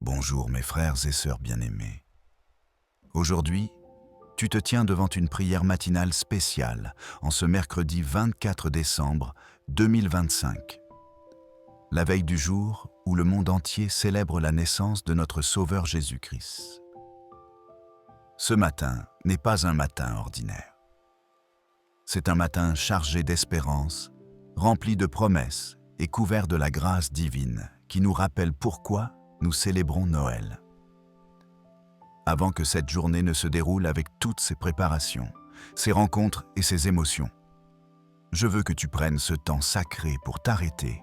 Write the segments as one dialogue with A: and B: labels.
A: Bonjour mes frères et sœurs bien-aimés. Aujourd'hui, tu te tiens devant une prière matinale spéciale en ce mercredi 24 décembre 2025, la veille du jour où le monde entier célèbre la naissance de notre Sauveur Jésus-Christ. Ce matin n'est pas un matin ordinaire. C'est un matin chargé d'espérance, rempli de promesses et couvert de la grâce divine qui nous rappelle pourquoi nous célébrons Noël. Avant que cette journée ne se déroule avec toutes ses préparations, ses rencontres et ses émotions, je veux que tu prennes ce temps sacré pour t'arrêter,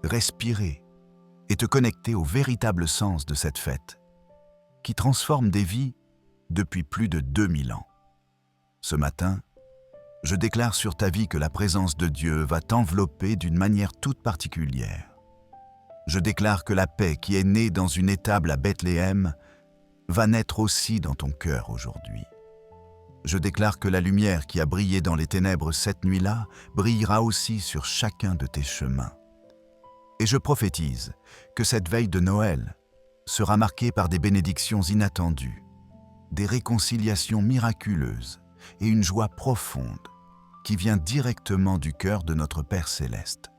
A: respirer et te connecter au véritable sens de cette fête qui transforme des vies depuis plus de 2000 ans. Ce matin, je déclare sur ta vie que la présence de Dieu va t'envelopper d'une manière toute particulière. Je déclare que la paix qui est née dans une étable à Bethléem va naître aussi dans ton cœur aujourd'hui. Je déclare que la lumière qui a brillé dans les ténèbres cette nuit-là brillera aussi sur chacun de tes chemins. Et je prophétise que cette veille de Noël sera marquée par des bénédictions inattendues, des réconciliations miraculeuses et une joie profonde qui vient directement du cœur de notre Père Céleste.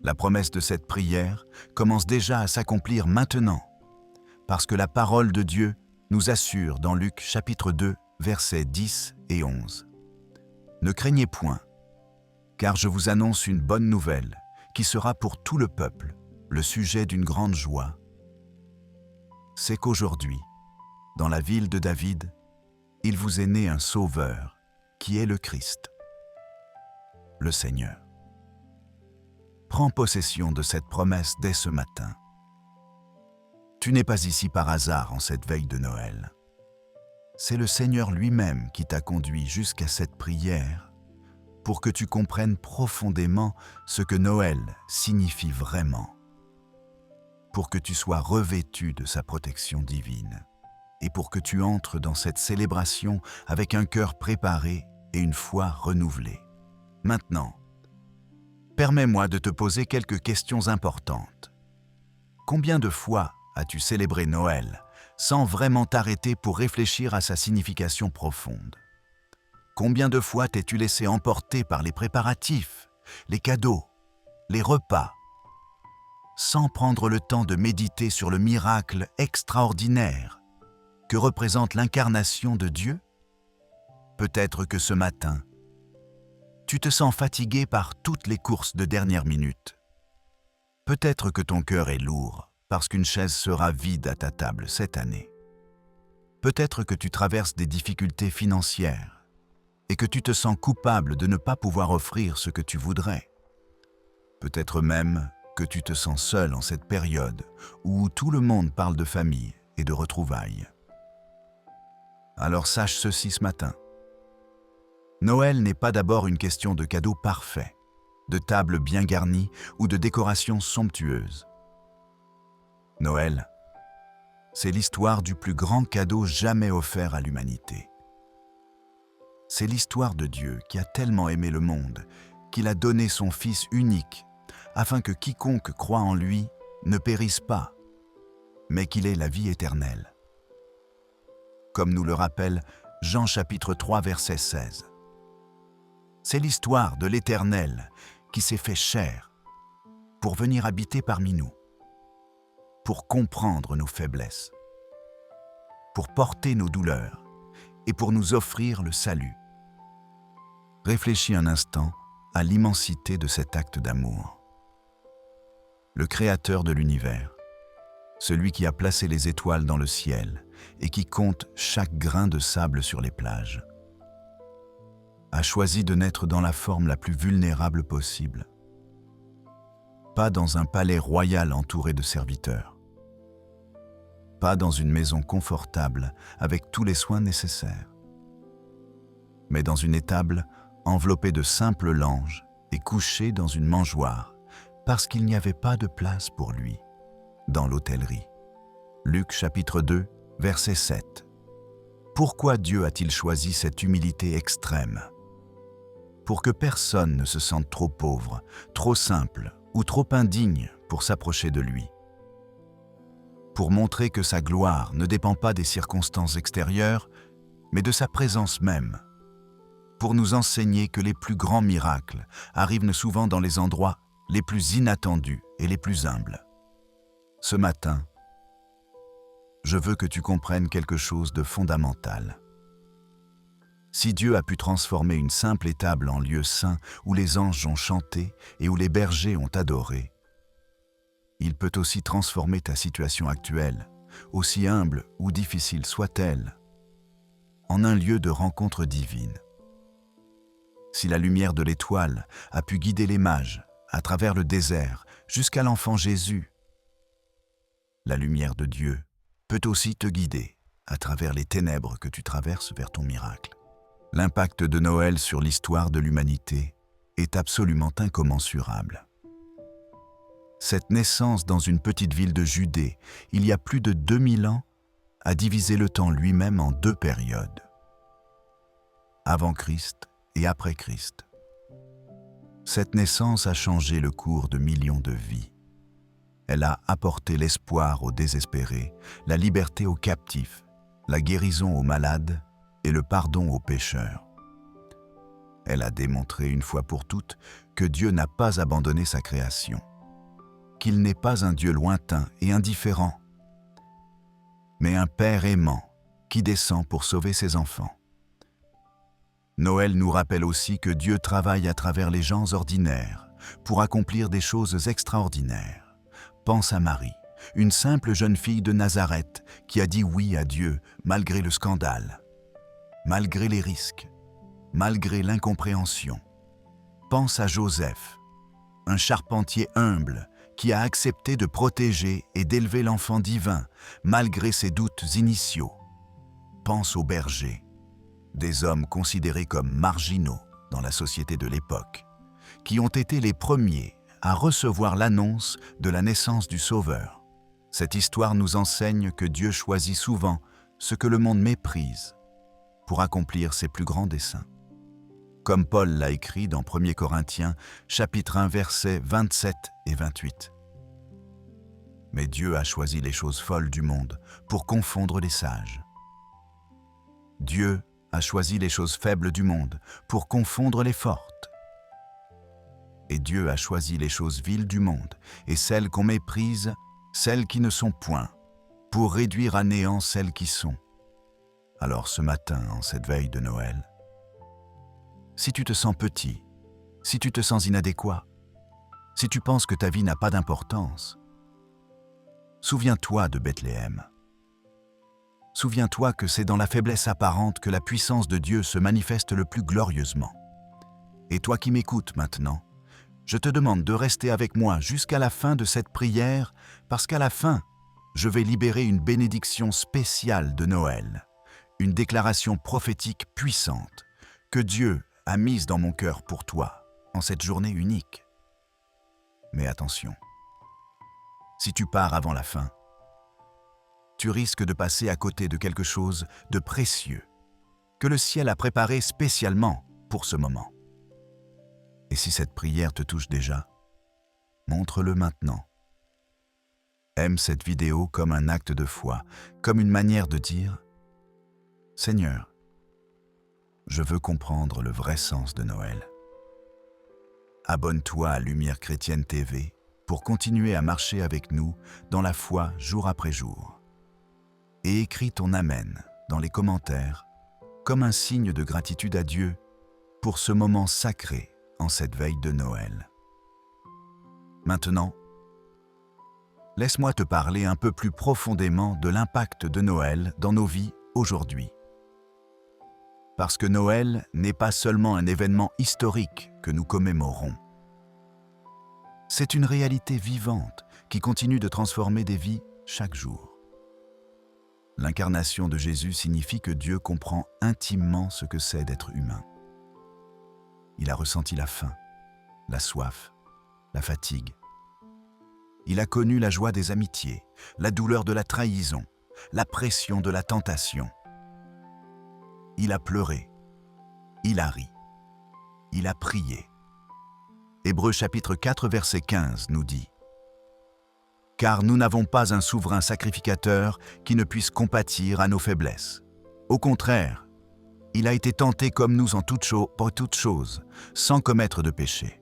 A: La promesse de cette prière commence déjà à s'accomplir maintenant, parce que la parole de Dieu nous assure dans Luc chapitre 2, versets 10 et 11. Ne craignez point, car je vous annonce une bonne nouvelle qui sera pour tout le peuple le sujet d'une grande joie. C'est qu'aujourd'hui, dans la ville de David, il vous est né un Sauveur, qui est le Christ, le Seigneur. Prends possession de cette promesse dès ce matin. Tu n'es pas ici par hasard en cette veille de Noël. C'est le Seigneur lui-même qui t'a conduit jusqu'à cette prière pour que tu comprennes profondément ce que Noël signifie vraiment, pour que tu sois revêtu de sa protection divine et pour que tu entres dans cette célébration avec un cœur préparé et une foi renouvelée. Maintenant, permets-moi de te poser quelques questions importantes. Combien de fois as-tu célébré Noël sans vraiment t'arrêter pour réfléchir à sa signification profonde? Combien de fois t'es-tu laissé emporter par les préparatifs, les cadeaux, les repas, sans prendre le temps de méditer sur le miracle extraordinaire que représente l'incarnation de Dieu? Peut-être que ce matin, tu te sens fatigué par toutes les courses de dernière minute. Peut-être que ton cœur est lourd parce qu'une chaise sera vide à ta table cette année. Peut-être que tu traverses des difficultés financières et que tu te sens coupable de ne pas pouvoir offrir ce que tu voudrais. Peut-être même que tu te sens seul en cette période où tout le monde parle de famille et de retrouvailles. Alors sache ceci ce matin. Noël n'est pas d'abord une question de cadeaux parfaits, de tables bien garnies ou de décorations somptueuses. Noël, c'est l'histoire du plus grand cadeau jamais offert à l'humanité. C'est l'histoire de Dieu qui a tellement aimé le monde qu'il a donné son Fils unique afin que quiconque croit en lui ne périsse pas, mais qu'il ait la vie éternelle. Comme nous le rappelle Jean chapitre 3 verset 16. C'est l'histoire de l'Éternel qui s'est fait chair pour venir habiter parmi nous, pour comprendre nos faiblesses, pour porter nos douleurs et pour nous offrir le salut. Réfléchis un instant à l'immensité de cet acte d'amour. Le Créateur de l'univers, celui qui a placé les étoiles dans le ciel et qui compte chaque grain de sable sur les plages, a choisi de naître dans la forme la plus vulnérable possible. Pas dans un palais royal entouré de serviteurs. Pas dans une maison confortable avec tous les soins nécessaires. Mais dans une étable enveloppée de simples langes et couché dans une mangeoire parce qu'il n'y avait pas de place pour lui dans l'hôtellerie. Luc chapitre 2, verset 7. Pourquoi Dieu a-t-il choisi cette humilité extrême? Pour que personne ne se sente trop pauvre, trop simple ou trop indigne pour s'approcher de lui. pour montrer que sa gloire ne dépend pas des circonstances extérieures, mais de sa présence même, pour nous enseigner que les plus grands miracles arrivent souvent dans les endroits les plus inattendus et les plus humbles. Ce matin, je veux que tu comprennes quelque chose de fondamental. Si Dieu a pu transformer une simple étable en lieu saint où les anges ont chanté et où les bergers ont adoré, il peut aussi transformer ta situation actuelle, aussi humble ou difficile soit-elle, en un lieu de rencontre divine. Si la lumière de l'étoile a pu guider les mages à travers le désert jusqu'à l'enfant Jésus, la lumière de Dieu peut aussi te guider à travers les ténèbres que tu traverses vers ton miracle. L'impact de Noël sur l'histoire de l'humanité est absolument incommensurable. Cette naissance dans une petite ville de Judée, il y a plus de 2000 ans, a divisé le temps lui-même en deux périodes, avant Christ et après Christ. Cette naissance a changé le cours de millions de vies. Elle a apporté l'espoir aux désespérés, la liberté aux captifs, la guérison aux malades et le pardon aux pécheurs. Elle a démontré une fois pour toutes que Dieu n'a pas abandonné sa création, qu'il n'est pas un Dieu lointain et indifférent, mais un Père aimant qui descend pour sauver ses enfants. Noël nous rappelle aussi que Dieu travaille à travers les gens ordinaires pour accomplir des choses extraordinaires. Pense à Marie, une simple jeune fille de Nazareth qui a dit oui à Dieu malgré le scandale, malgré les risques, malgré l'incompréhension. Pense à Joseph, un charpentier humble qui a accepté de protéger et d'élever l'enfant divin malgré ses doutes initiaux. Pense aux bergers, des hommes considérés comme marginaux dans la société de l'époque, qui ont été les premiers à recevoir l'annonce de la naissance du Sauveur. Cette histoire nous enseigne que Dieu choisit souvent ce que le monde méprise pour accomplir ses plus grands desseins. Comme Paul l'a écrit dans 1 Corinthiens, chapitre 1, versets 27 et 28. Mais Dieu a choisi les choses folles du monde pour confondre les sages. Dieu a choisi les choses faibles du monde pour confondre les fortes. Et Dieu a choisi les choses viles du monde et celles qu'on méprise, celles qui ne sont point, pour réduire à néant celles qui sont. Alors ce matin, en cette veille de Noël, si tu te sens petit, si tu te sens inadéquat, si tu penses que ta vie n'a pas d'importance, souviens-toi de Bethléem. Souviens-toi que c'est dans la faiblesse apparente que la puissance de Dieu se manifeste le plus glorieusement. Et toi qui m'écoutes maintenant, je te demande de rester avec moi jusqu'à la fin de cette prière, parce qu'à la fin, je vais libérer une bénédiction spéciale de Noël, une déclaration prophétique puissante que Dieu a mise dans mon cœur pour toi, en cette journée unique. Mais attention, si tu pars avant la fin, tu risques de passer à côté de quelque chose de précieux que le ciel a préparé spécialement pour ce moment. Et si cette prière te touche déjà, montre-le maintenant. Aime cette vidéo comme un acte de foi, comme une manière de dire « Seigneur, je veux comprendre le vrai sens de Noël. » Abonne-toi à Lumière Chrétienne TV pour continuer à marcher avec nous dans la foi jour après jour. Et écris ton Amen dans les commentaires comme un signe de gratitude à Dieu pour ce moment sacré en cette veille de Noël. Maintenant, laisse-moi te parler un peu plus profondément de l'impact de Noël dans nos vies aujourd'hui. Parce que Noël n'est pas seulement un événement historique que nous commémorons. C'est une réalité vivante qui continue de transformer des vies chaque jour. L'incarnation de Jésus signifie que Dieu comprend intimement ce que c'est d'être humain. Il a ressenti la faim, la soif, la fatigue. Il a connu la joie des amitiés, la douleur de la trahison, la pression de la tentation. Il a pleuré, il a ri, il a prié. Hébreux chapitre 4 verset 15 nous dit car nous n'avons pas un souverain sacrificateur qui ne puisse compatir à nos faiblesses. Au contraire, il a été tenté comme nous en pour toutes choses, sans commettre de péché.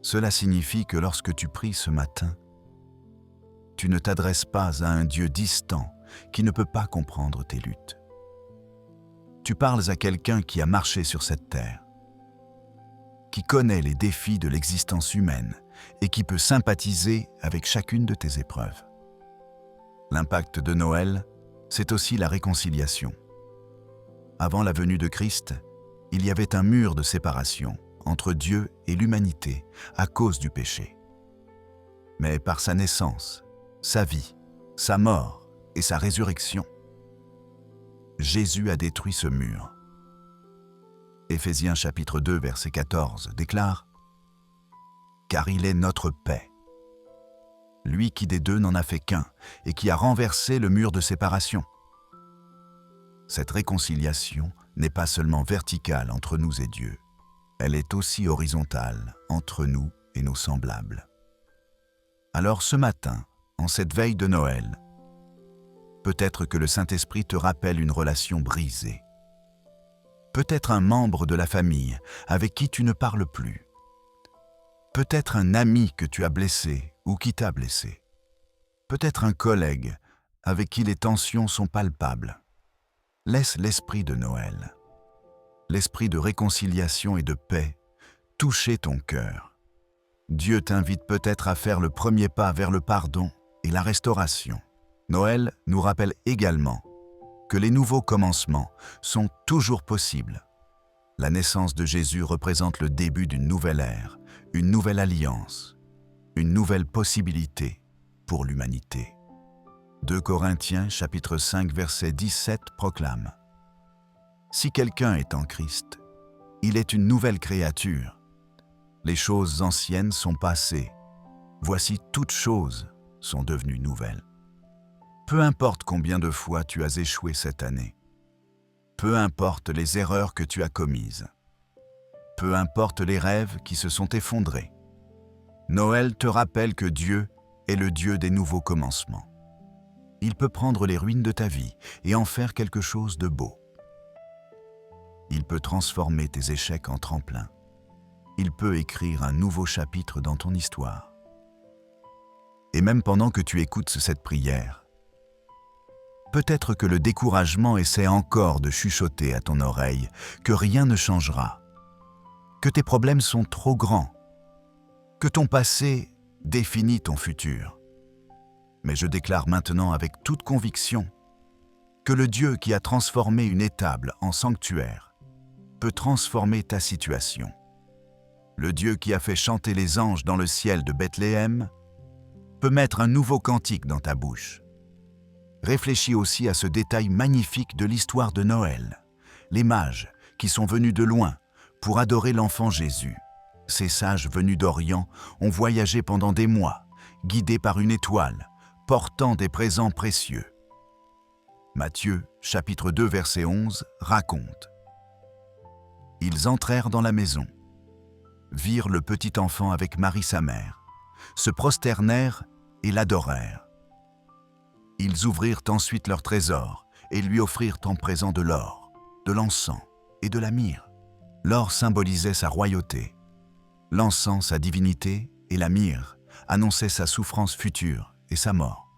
A: Cela signifie que lorsque tu pries ce matin, tu ne t'adresses pas à un Dieu distant qui ne peut pas comprendre tes luttes. Tu parles à quelqu'un qui a marché sur cette terre, qui connaît les défis de l'existence humaine et qui peut sympathiser avec chacune de tes épreuves. L'impact de Noël, c'est aussi la réconciliation. Avant la venue de Christ, il y avait un mur de séparation entre Dieu et l'humanité à cause du péché. Mais par sa naissance, sa vie, sa mort et sa résurrection, Jésus a détruit ce mur. Éphésiens chapitre 2, verset 14 déclare « Car il est notre paix, lui qui des deux n'en a fait qu'un et qui a renversé le mur de séparation. » Cette réconciliation n'est pas seulement verticale entre nous et Dieu, elle est aussi horizontale entre nous et nos semblables. Alors ce matin, en cette veille de Noël, peut-être que le Saint-Esprit te rappelle une relation brisée. Peut-être un membre de la famille avec qui tu ne parles plus. Peut-être un ami que tu as blessé ou qui t'a blessé. Peut-être un collègue avec qui les tensions sont palpables. Laisse l'esprit de Noël, l'esprit de réconciliation et de paix, toucher ton cœur. Dieu t'invite peut-être à faire le premier pas vers le pardon et la restauration. Noël nous rappelle également que les nouveaux commencements sont toujours possibles. La naissance de Jésus représente le début d'une nouvelle ère, une nouvelle alliance, une nouvelle possibilité pour l'humanité. 2 Corinthiens chapitre 5 verset 17 proclame « Si quelqu'un est en Christ, il est une nouvelle créature. Les choses anciennes sont passées. Voici toutes choses sont devenues nouvelles. » Peu importe combien de fois tu as échoué cette année, peu importe les erreurs que tu as commises, peu importe les rêves qui se sont effondrés, Noël te rappelle que Dieu est le Dieu des nouveaux commencements. Il peut prendre les ruines de ta vie et en faire quelque chose de beau. Il peut transformer tes échecs en tremplin. Il peut écrire un nouveau chapitre dans ton histoire. Et même pendant que tu écoutes cette prière, peut-être que le découragement essaie encore de chuchoter à ton oreille que rien ne changera, que tes problèmes sont trop grands, que ton passé définit ton futur. Mais je déclare maintenant avec toute conviction que le Dieu qui a transformé une étable en sanctuaire peut transformer ta situation. Le Dieu qui a fait chanter les anges dans le ciel de Bethléem peut mettre un nouveau cantique dans ta bouche. Réfléchis aussi à ce détail magnifique de l'histoire de Noël. Les mages qui sont venus de loin pour adorer l'enfant Jésus. Ces sages venus d'Orient ont voyagé pendant des mois, guidés par une étoile, portant des présents précieux. Matthieu, chapitre 2, verset 11, raconte « Ils entrèrent dans la maison, virent le petit enfant avec Marie sa mère, se prosternèrent et l'adorèrent. Ils ouvrirent ensuite leur trésor et lui offrirent en présent de l'or, de l'encens et de la myrrhe. L'or symbolisait sa royauté, l'encens sa divinité et la myrrhe annonçait sa souffrance future et sa mort.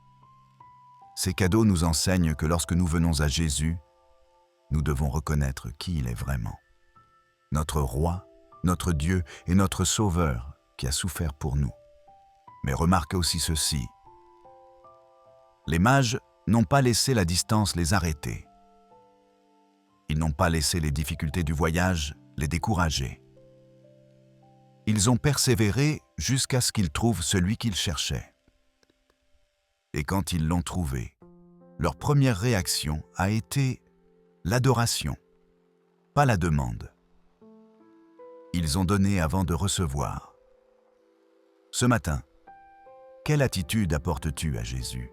A: Ces cadeaux nous enseignent que lorsque nous venons à Jésus, nous devons reconnaître qui il est vraiment. Notre roi, notre Dieu et notre Sauveur qui a souffert pour nous. Mais remarque aussi ceci. Les mages n'ont pas laissé la distance les arrêter. Ils n'ont pas laissé les difficultés du voyage les décourager. Ils ont persévéré jusqu'à ce qu'ils trouvent celui qu'ils cherchaient. Et quand ils l'ont trouvé, leur première réaction a été l'adoration, pas la demande. Ils ont donné avant de recevoir. Ce matin, quelle attitude apportes-tu à Jésus?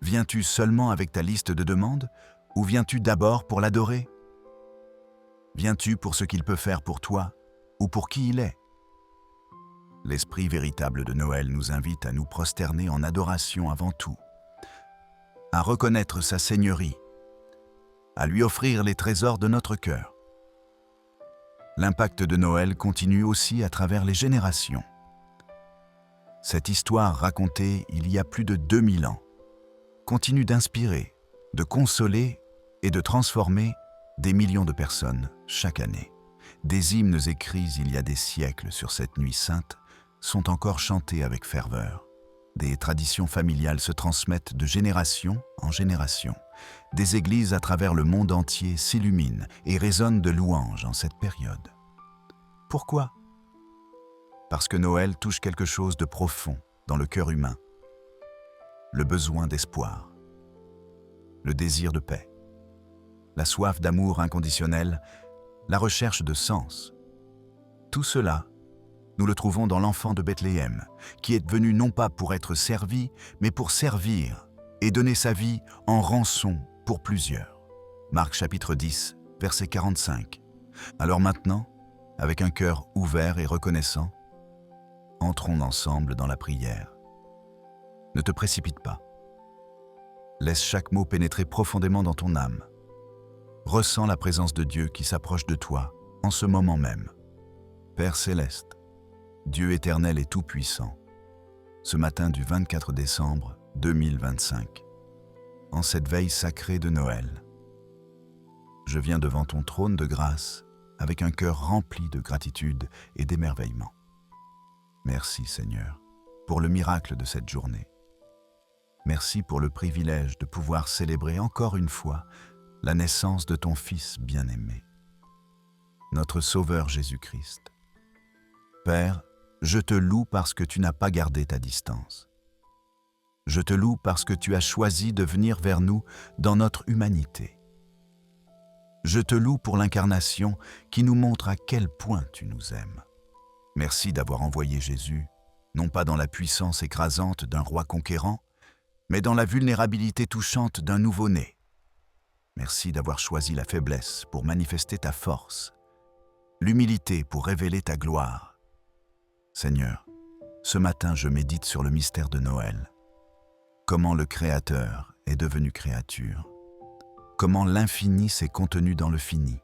A: Viens-tu seulement avec ta liste de demandes ou viens-tu d'abord pour l'adorer? Viens-tu pour ce qu'il peut faire pour toi ou pour qui il est? L'esprit véritable de Noël nous invite à nous prosterner en adoration avant tout, à reconnaître sa seigneurie, à lui offrir les trésors de notre cœur. L'impact de Noël continue aussi à travers les générations. Cette histoire racontée il y a plus de 2000 ans continue d'inspirer, de consoler et de transformer des millions de personnes chaque année. Des hymnes écrits il y a des siècles sur cette nuit sainte sont encore chantés avec ferveur. Des traditions familiales se transmettent de génération en génération. Des églises à travers le monde entier s'illuminent et résonnent de louanges en cette période. Pourquoi ? Parce que Noël touche quelque chose de profond dans le cœur humain. Le besoin d'espoir, le désir de paix, la soif d'amour inconditionnel, la recherche de sens. Tout cela, nous le trouvons dans l'enfant de Bethléem, qui est venu non pas pour être servi, mais pour servir et donner sa vie en rançon pour plusieurs. Marc chapitre 10, verset 45. Alors maintenant, avec un cœur ouvert et reconnaissant, entrons ensemble dans la prière. Ne te précipite pas. Laisse chaque mot pénétrer profondément dans ton âme. Ressens la présence de Dieu qui s'approche de toi en ce moment même. Père céleste, Dieu éternel et tout-puissant, ce matin du 24 décembre 2025, en cette veille sacrée de Noël, je viens devant ton trône de grâce avec un cœur rempli de gratitude et d'émerveillement. Merci Seigneur pour le miracle de cette journée. Merci pour le privilège de pouvoir célébrer encore une fois la naissance de ton Fils bien-aimé, notre Sauveur Jésus-Christ. Père, je te loue parce que tu n'as pas gardé ta distance. Je te loue parce que tu as choisi de venir vers nous dans notre humanité. Je te loue pour l'incarnation qui nous montre à quel point tu nous aimes. Merci d'avoir envoyé Jésus, non pas dans la puissance écrasante d'un roi conquérant, mais dans la vulnérabilité touchante d'un nouveau-né. Merci d'avoir choisi la faiblesse pour manifester ta force, l'humilité pour révéler ta gloire. Seigneur, ce matin je médite sur le mystère de Noël. Comment le Créateur est devenu créature. Comment l'infini s'est contenu dans le fini.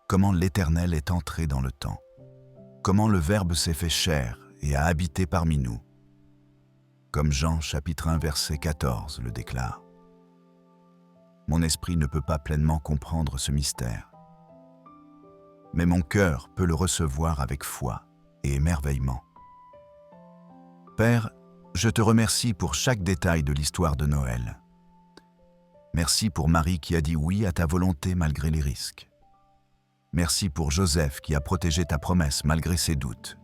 A: Comment l'Éternel est entré dans le temps. Comment le Verbe s'est fait chair et a habité parmi nous. Comme Jean chapitre 1 verset 14 le déclare. Mon esprit ne peut pas pleinement comprendre ce mystère, mais mon cœur peut le recevoir avec foi et émerveillement. Père, je te remercie pour chaque détail de l'histoire de Noël. Merci pour Marie qui a dit oui à ta volonté malgré les risques. Merci pour Joseph qui a protégé ta promesse malgré ses doutes.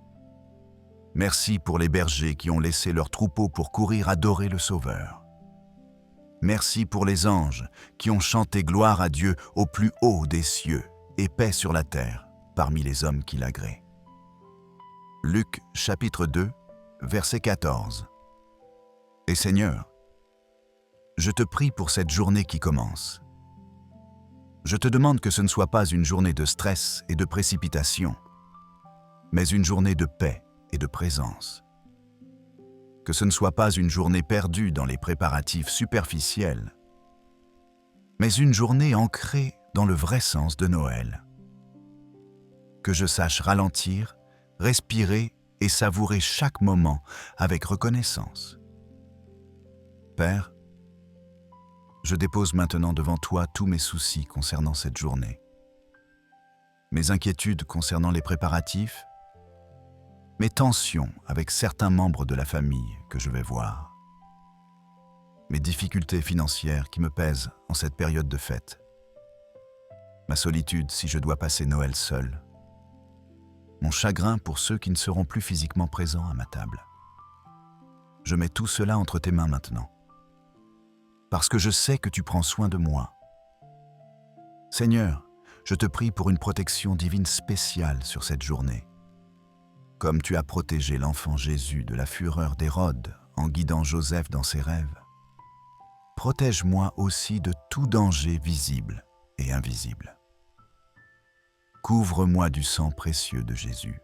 A: Merci pour les bergers qui ont laissé leur troupeau pour courir adorer le Sauveur. Merci pour les anges qui ont chanté gloire à Dieu au plus haut des cieux et paix sur la terre parmi les hommes qui l'agréent. Luc chapitre 2, verset 14. Et Seigneur, je te prie pour cette journée qui commence. Je te demande que ce ne soit pas une journée de stress et de précipitation, mais une journée de paix et de présence. Que ce ne soit pas une journée perdue dans les préparatifs superficiels, mais une journée ancrée dans le vrai sens de Noël. Que je sache ralentir, respirer et savourer chaque moment avec reconnaissance. Père, je dépose maintenant devant toi tous mes soucis concernant cette journée, mes inquiétudes concernant les préparatifs, mes tensions avec certains membres de la famille que je vais voir, mes difficultés financières qui me pèsent en cette période de fête, ma solitude si je dois passer Noël seul, mon chagrin pour ceux qui ne seront plus physiquement présents à ma table. Je mets tout cela entre tes mains maintenant, parce que je sais que tu prends soin de moi. Seigneur, je te prie pour une protection divine spéciale sur cette journée. Comme tu as protégé l'enfant Jésus de la fureur d'Hérode en guidant Joseph dans ses rêves, protège-moi aussi de tout danger visible et invisible. Couvre-moi du sang précieux de Jésus.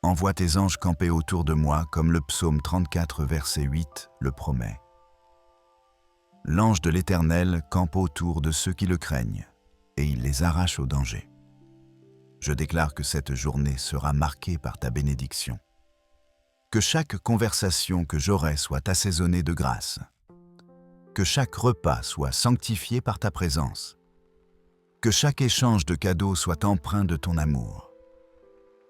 A: Envoie tes anges camper autour de moi comme le psaume 34, verset 8 le promet. L'ange de l'Éternel campe autour de ceux qui le craignent, et il les arrache au danger. Je déclare que cette journée sera marquée par ta bénédiction. Que chaque conversation que j'aurai soit assaisonnée de grâce. Que chaque repas soit sanctifié par ta présence. Que chaque échange de cadeaux soit empreint de ton amour.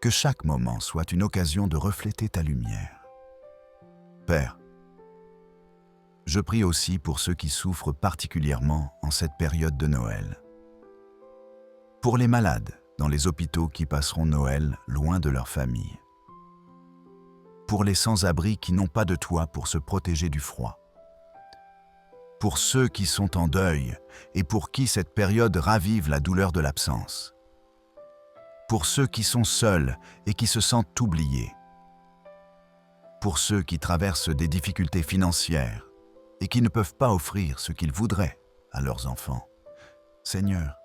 A: Que chaque moment soit une occasion de refléter ta lumière. Père, je prie aussi pour ceux qui souffrent particulièrement en cette période de Noël. Pour les malades dans les hôpitaux qui passeront Noël loin de leur famille. Pour les sans-abri qui n'ont pas de toit pour se protéger du froid. Pour ceux qui sont en deuil et pour qui cette période ravive la douleur de l'absence. Pour ceux qui sont seuls et qui se sentent oubliés. Pour ceux qui traversent des difficultés financières et qui ne peuvent pas offrir ce qu'ils voudraient à leurs enfants. Seigneur,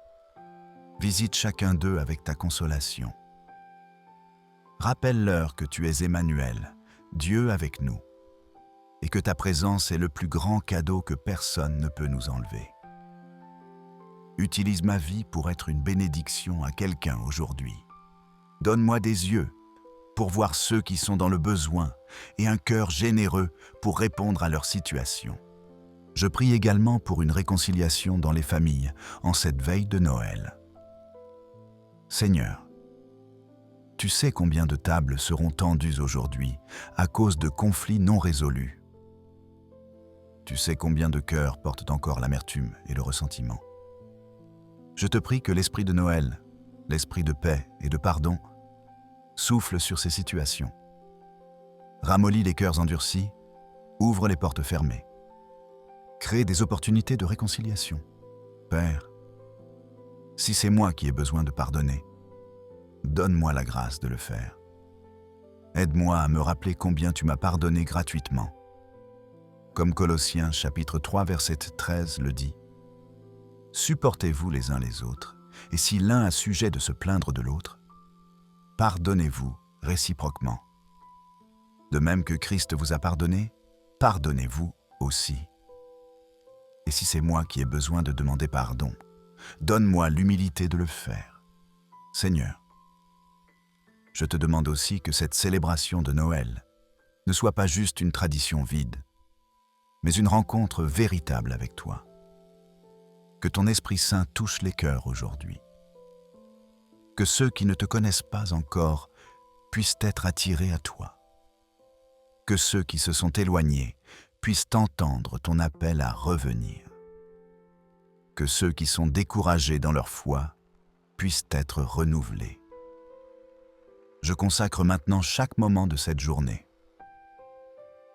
A: visite chacun d'eux avec ta consolation. Rappelle-leur que tu es Emmanuel, Dieu avec nous, et que ta présence est le plus grand cadeau que personne ne peut nous enlever. Utilise ma vie pour être une bénédiction à quelqu'un aujourd'hui. Donne-moi des yeux pour voir ceux qui sont dans le besoin et un cœur généreux pour répondre à leur situation. Je prie également pour une réconciliation dans les familles en cette veille de Noël. Seigneur, tu sais combien de tables seront tendues aujourd'hui à cause de conflits non résolus. Tu sais combien de cœurs portent encore l'amertume et le ressentiment. Je te prie que l'esprit de Noël, l'esprit de paix et de pardon, souffle sur ces situations. Ramollis les cœurs endurcis, ouvre les portes fermées. Crée des opportunités de réconciliation. Père, si c'est moi qui ai besoin de pardonner, donne-moi la grâce de le faire. Aide-moi à me rappeler combien tu m'as pardonné gratuitement. Comme Colossiens chapitre 3 verset 13 le dit. Supportez-vous les uns les autres, et si l'un a sujet de se plaindre de l'autre, pardonnez-vous réciproquement. De même que Christ vous a pardonné, pardonnez-vous aussi. Et si c'est moi qui ai besoin de demander pardon, donne-moi l'humilité de le faire. Seigneur, je te demande aussi que cette célébration de Noël ne soit pas juste une tradition vide, mais une rencontre véritable avec toi. Que ton Esprit Saint touche les cœurs aujourd'hui. Que ceux qui ne te connaissent pas encore puissent être attirés à toi. Que ceux qui se sont éloignés puissent entendre ton appel à revenir. Que ceux qui sont découragés dans leur foi puissent être renouvelés. Je consacre maintenant chaque moment de cette journée.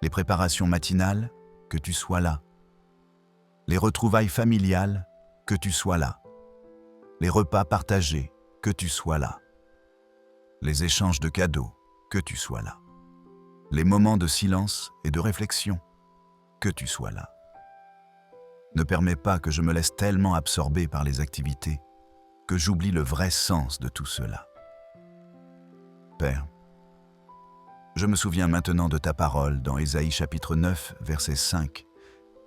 A: Les préparations matinales, que tu sois là. Les retrouvailles familiales, que tu sois là. Les repas partagés, que tu sois là. Les échanges de cadeaux, que tu sois là. Les moments de silence et de réflexion, que tu sois là. Ne permets pas que je me laisse tellement absorber par les activités que j'oublie le vrai sens de tout cela. Père, je me souviens maintenant de ta parole dans Ésaïe chapitre 9, verset 5,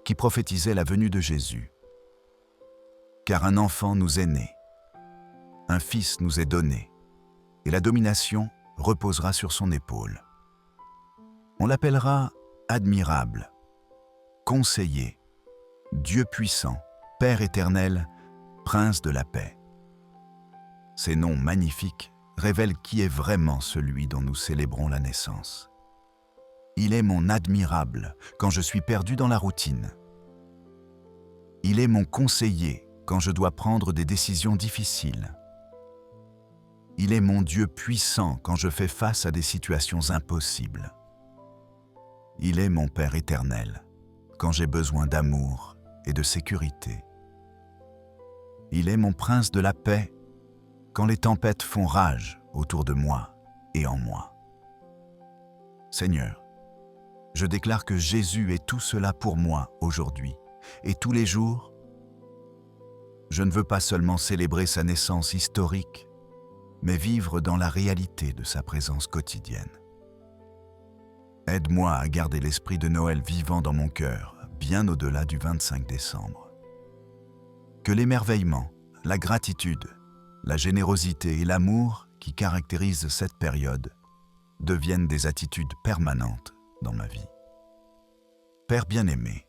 A: qui prophétisait la venue de Jésus. Car un enfant nous est né, un fils nous est donné, et la domination reposera sur son épaule. On l'appellera admirable, conseiller, Dieu puissant, Père éternel, Prince de la paix. Ces noms magnifiques révèlent qui est vraiment celui dont nous célébrons la naissance. Il est mon admirable quand je suis perdu dans la routine. Il est mon conseiller quand je dois prendre des décisions difficiles. Il est mon Dieu puissant quand je fais face à des situations impossibles. Il est mon Père éternel quand j'ai besoin d'amour et de sécurité. Il est mon prince de la paix quand les tempêtes font rage autour de moi et en moi. Seigneur, je déclare que Jésus est tout cela pour moi aujourd'hui et tous les jours. Je ne veux pas seulement célébrer sa naissance historique, mais vivre dans la réalité de sa présence quotidienne. Aide-moi à garder l'esprit de Noël vivant dans mon cœur, bien au-delà du 25 décembre. Que l'émerveillement, la gratitude, la générosité et l'amour qui caractérisent cette période deviennent des attitudes permanentes dans ma vie. Père bien-aimé,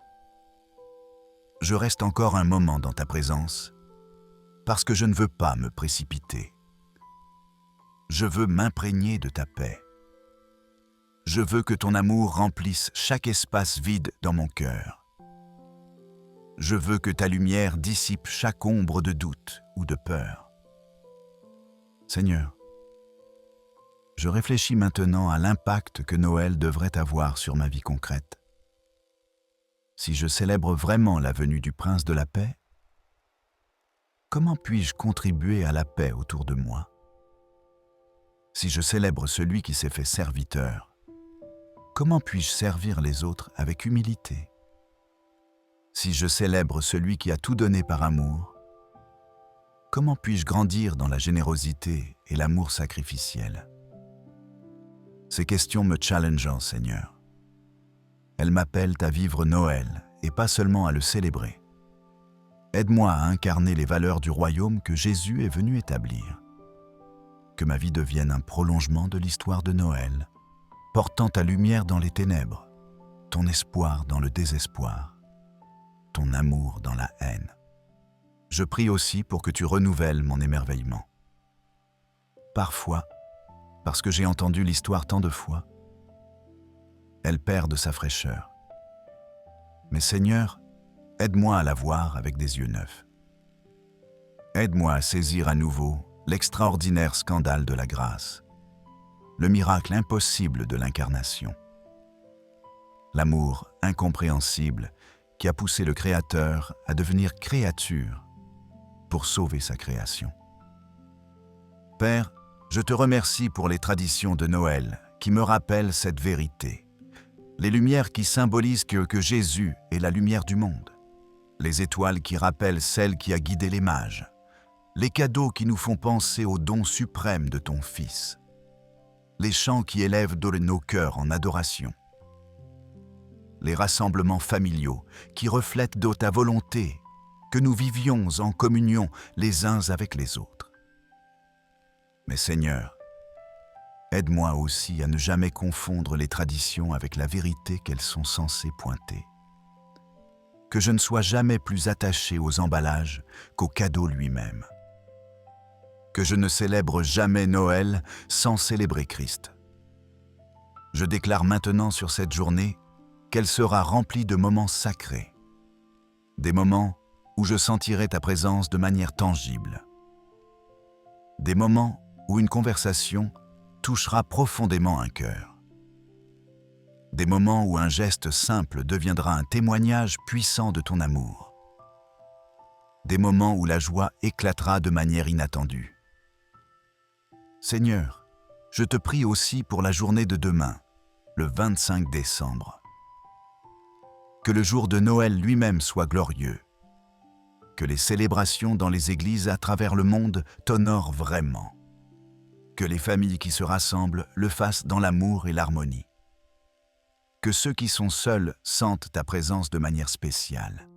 A: je reste encore un moment dans ta présence parce que je ne veux pas me précipiter. Je veux m'imprégner de ta paix. Je veux que ton amour remplisse chaque espace vide dans mon cœur. Je veux que ta lumière dissipe chaque ombre de doute ou de peur. Seigneur, je réfléchis maintenant à l'impact que Noël devrait avoir sur ma vie concrète. Si je célèbre vraiment la venue du Prince de la Paix, comment puis-je contribuer à la paix autour de moi? Si je célèbre celui qui s'est fait serviteur, comment puis-je servir les autres avec humilité? Si je célèbre celui qui a tout donné par amour, comment puis-je grandir dans la générosité et l'amour sacrificiel? Ces questions me challengent, Seigneur. Elles m'appellent à vivre Noël et pas seulement à le célébrer. Aide-moi à incarner les valeurs du royaume que Jésus est venu établir. Que ma vie devienne un prolongement de l'histoire de Noël, portant ta lumière dans les ténèbres, ton espoir dans le désespoir, ton amour dans la haine. Je prie aussi pour que tu renouvelles mon émerveillement. Parfois, parce que j'ai entendu l'histoire tant de fois, elle perd de sa fraîcheur. Mais Seigneur, aide-moi à la voir avec des yeux neufs. Aide-moi à saisir à nouveau l'extraordinaire scandale de la grâce, le miracle impossible de l'incarnation, l'amour incompréhensible qui a poussé le Créateur à devenir créature pour sauver sa création. Père, je te remercie pour les traditions de Noël qui me rappellent cette vérité, les lumières qui symbolisent que Jésus est la lumière du monde, les étoiles qui rappellent celle qui a guidé les mages, les cadeaux qui nous font penser au don suprême de ton Fils, les chants qui élèvent nos cœurs en adoration, les rassemblements familiaux qui reflètent ta volonté, que nous vivions en communion les uns avec les autres. Mais Seigneur, aide-moi aussi à ne jamais confondre les traditions avec la vérité qu'elles sont censées pointer. Que je ne sois jamais plus attaché aux emballages qu'au cadeau lui-même. Que je ne célèbre jamais Noël sans célébrer Christ. Je déclare maintenant sur cette journée qu'elle sera remplie de moments sacrés, des moments où je sentirai ta présence de manière tangible, des moments où une conversation touchera profondément un cœur, des moments où un geste simple deviendra un témoignage puissant de ton amour, des moments où la joie éclatera de manière inattendue. Seigneur, je te prie aussi pour la journée de demain, le 25 décembre. Que le jour de Noël lui-même soit glorieux. Que les célébrations dans les églises à travers le monde t'honorent vraiment. Que les familles qui se rassemblent le fassent dans l'amour et l'harmonie. Que ceux qui sont seuls sentent ta présence de manière spéciale.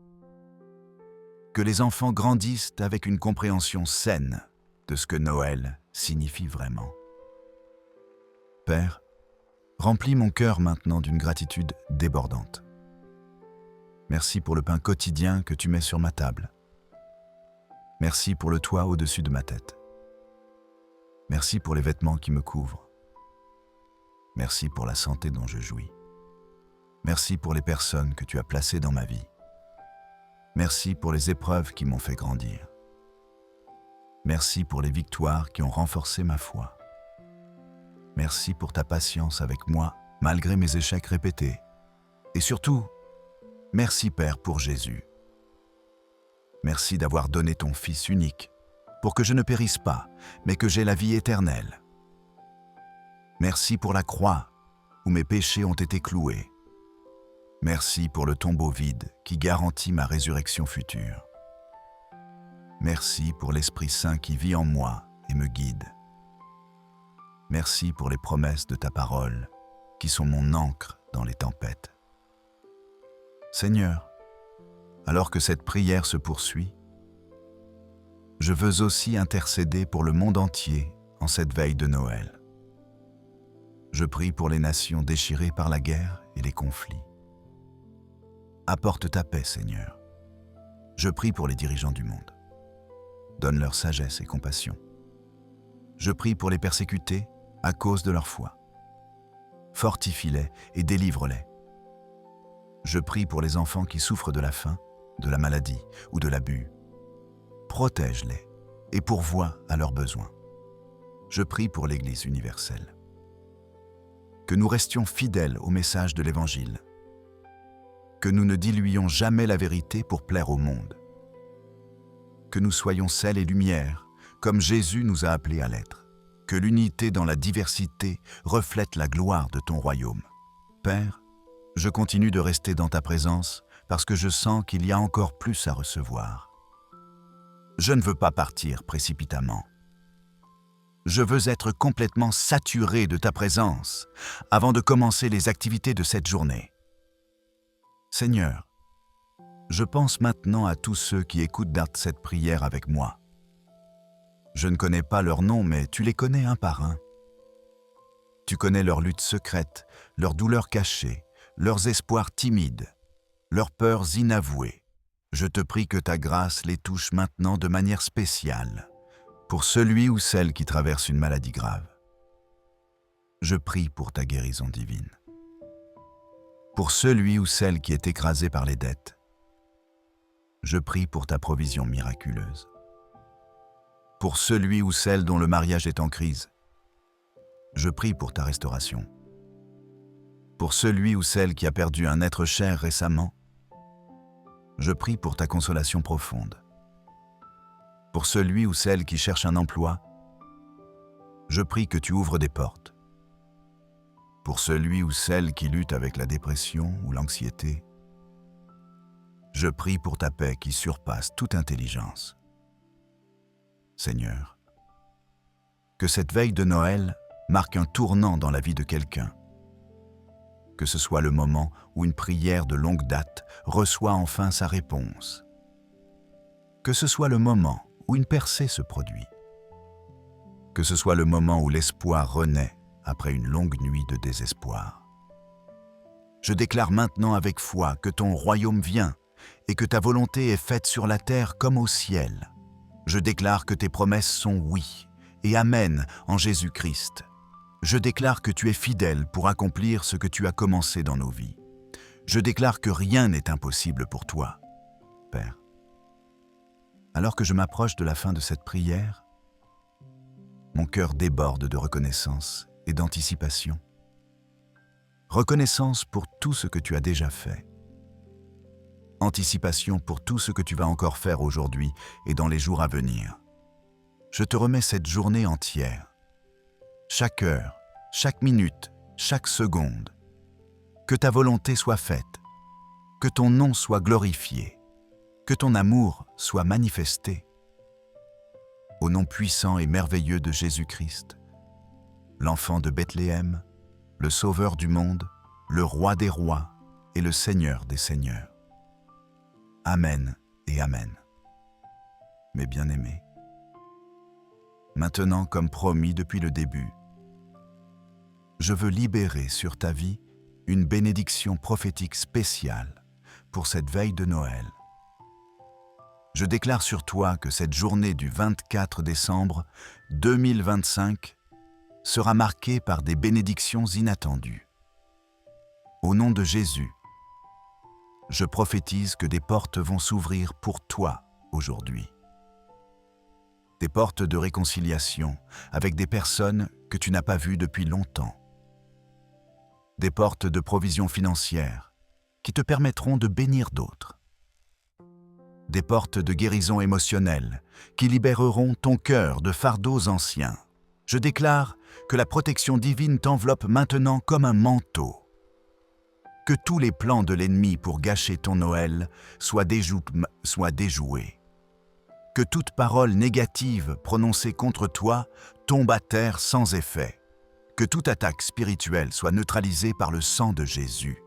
A: Que les enfants grandissent avec une compréhension saine de ce que Noël signifie vraiment. Père, remplis mon cœur maintenant d'une gratitude débordante. Merci pour le pain quotidien que tu mets sur ma table. Merci pour le toit au-dessus de ma tête. Merci pour les vêtements qui me couvrent. Merci pour la santé dont je jouis. Merci pour les personnes que tu as placées dans ma vie. Merci pour les épreuves qui m'ont fait grandir. Merci pour les victoires qui ont renforcé ma foi. Merci pour ta patience avec moi, malgré mes échecs répétés. Et surtout, merci Père pour Jésus. Merci d'avoir donné ton Fils unique, pour que je ne périsse pas, mais que j'aie la vie éternelle. Merci pour la croix, où mes péchés ont été cloués. Merci pour le tombeau vide qui garantit ma résurrection future. Merci pour l'Esprit Saint qui vit en moi et me guide. Merci pour les promesses de ta parole, qui sont mon ancre dans les tempêtes. Seigneur, alors que cette prière se poursuit, je veux aussi intercéder pour le monde entier en cette veille de Noël. Je prie pour les nations déchirées par la guerre et les conflits. Apporte ta paix, Seigneur. Je prie pour les dirigeants du monde. Donne leur sagesse et compassion. Je prie pour les persécutés à cause de leur foi. Fortifie-les et délivre-les. Je prie pour les enfants qui souffrent de la faim, de la maladie ou de l'abus. Protège-les et pourvois à leurs besoins. Je prie pour l'Église universelle. Que nous restions fidèles au message de l'Évangile. Que nous ne diluions jamais la vérité pour plaire au monde. Que nous soyons sel et lumière, comme Jésus nous a appelés à l'être. Que l'unité dans la diversité reflète la gloire de ton royaume. Père, je continue de rester dans ta présence parce que je sens qu'il y a encore plus à recevoir. Je ne veux pas partir précipitamment. Je veux être complètement saturé de ta présence avant de commencer les activités de cette journée. Seigneur, je pense maintenant à tous ceux qui écoutent cette prière avec moi. Je ne connais pas leurs noms, mais tu les connais un par un. Tu connais leurs luttes secrètes, leurs douleurs cachées, leurs espoirs timides, leurs peurs inavouées. Je te prie que ta grâce les touche maintenant de manière spéciale, pour celui ou celle qui traverse une maladie grave. Je prie pour ta guérison divine. Pour celui ou celle qui est écrasé par les dettes, je prie pour ta provision miraculeuse. Pour celui ou celle dont le mariage est en crise, je prie pour ta restauration. Pour celui ou celle qui a perdu un être cher récemment, je prie pour ta consolation profonde. Pour celui ou celle qui cherche un emploi, je prie que tu ouvres des portes. Pour celui ou celle qui lutte avec la dépression ou l'anxiété, je prie pour ta paix qui surpasse toute intelligence. Seigneur, que cette veille de Noël marque un tournant dans la vie de quelqu'un. Que ce soit le moment où une prière de longue date reçoit enfin sa réponse. Que ce soit le moment où une percée se produit. Que ce soit le moment où l'espoir renaît après une longue nuit de désespoir. Je déclare maintenant avec foi que ton royaume vient et que ta volonté est faite sur la terre comme au ciel. Je déclare que tes promesses sont oui et amen en Jésus-Christ. Je déclare que tu es fidèle pour accomplir ce que tu as commencé dans nos vies. Je déclare que rien n'est impossible pour toi, Père. Alors que je m'approche de la fin de cette prière, mon cœur déborde de reconnaissance et d'anticipation. Reconnaissance pour tout ce que tu as déjà fait. Anticipation pour tout ce que tu vas encore faire aujourd'hui et dans les jours à venir. Je te remets cette journée entière. Chaque heure, chaque minute, chaque seconde. Que ta volonté soit faite, que ton nom soit glorifié, que ton amour soit manifesté. Au nom puissant et merveilleux de Jésus-Christ, l'enfant de Bethléem, le Sauveur du monde, le Roi des rois et le Seigneur des seigneurs. Amen et Amen. Mes bien-aimés, maintenant, comme promis depuis le début, je veux libérer sur ta vie une bénédiction prophétique spéciale pour cette veille de Noël. Je déclare sur toi que cette journée du 24 décembre 2025 sera marquée par des bénédictions inattendues. Au nom de Jésus, je prophétise que des portes vont s'ouvrir pour toi aujourd'hui. Des portes de réconciliation avec des personnes que tu n'as pas vues depuis longtemps. Des portes de provision financière qui te permettront de bénir d'autres. Des portes de guérison émotionnelle qui libéreront ton cœur de fardeaux anciens. Je déclare que la protection divine t'enveloppe maintenant comme un manteau. Que tous les plans de l'ennemi pour gâcher ton Noël soient déjoués. Que toute parole négative prononcée contre toi tombe à terre sans effet. Que toute attaque spirituelle soit neutralisée par le sang de Jésus.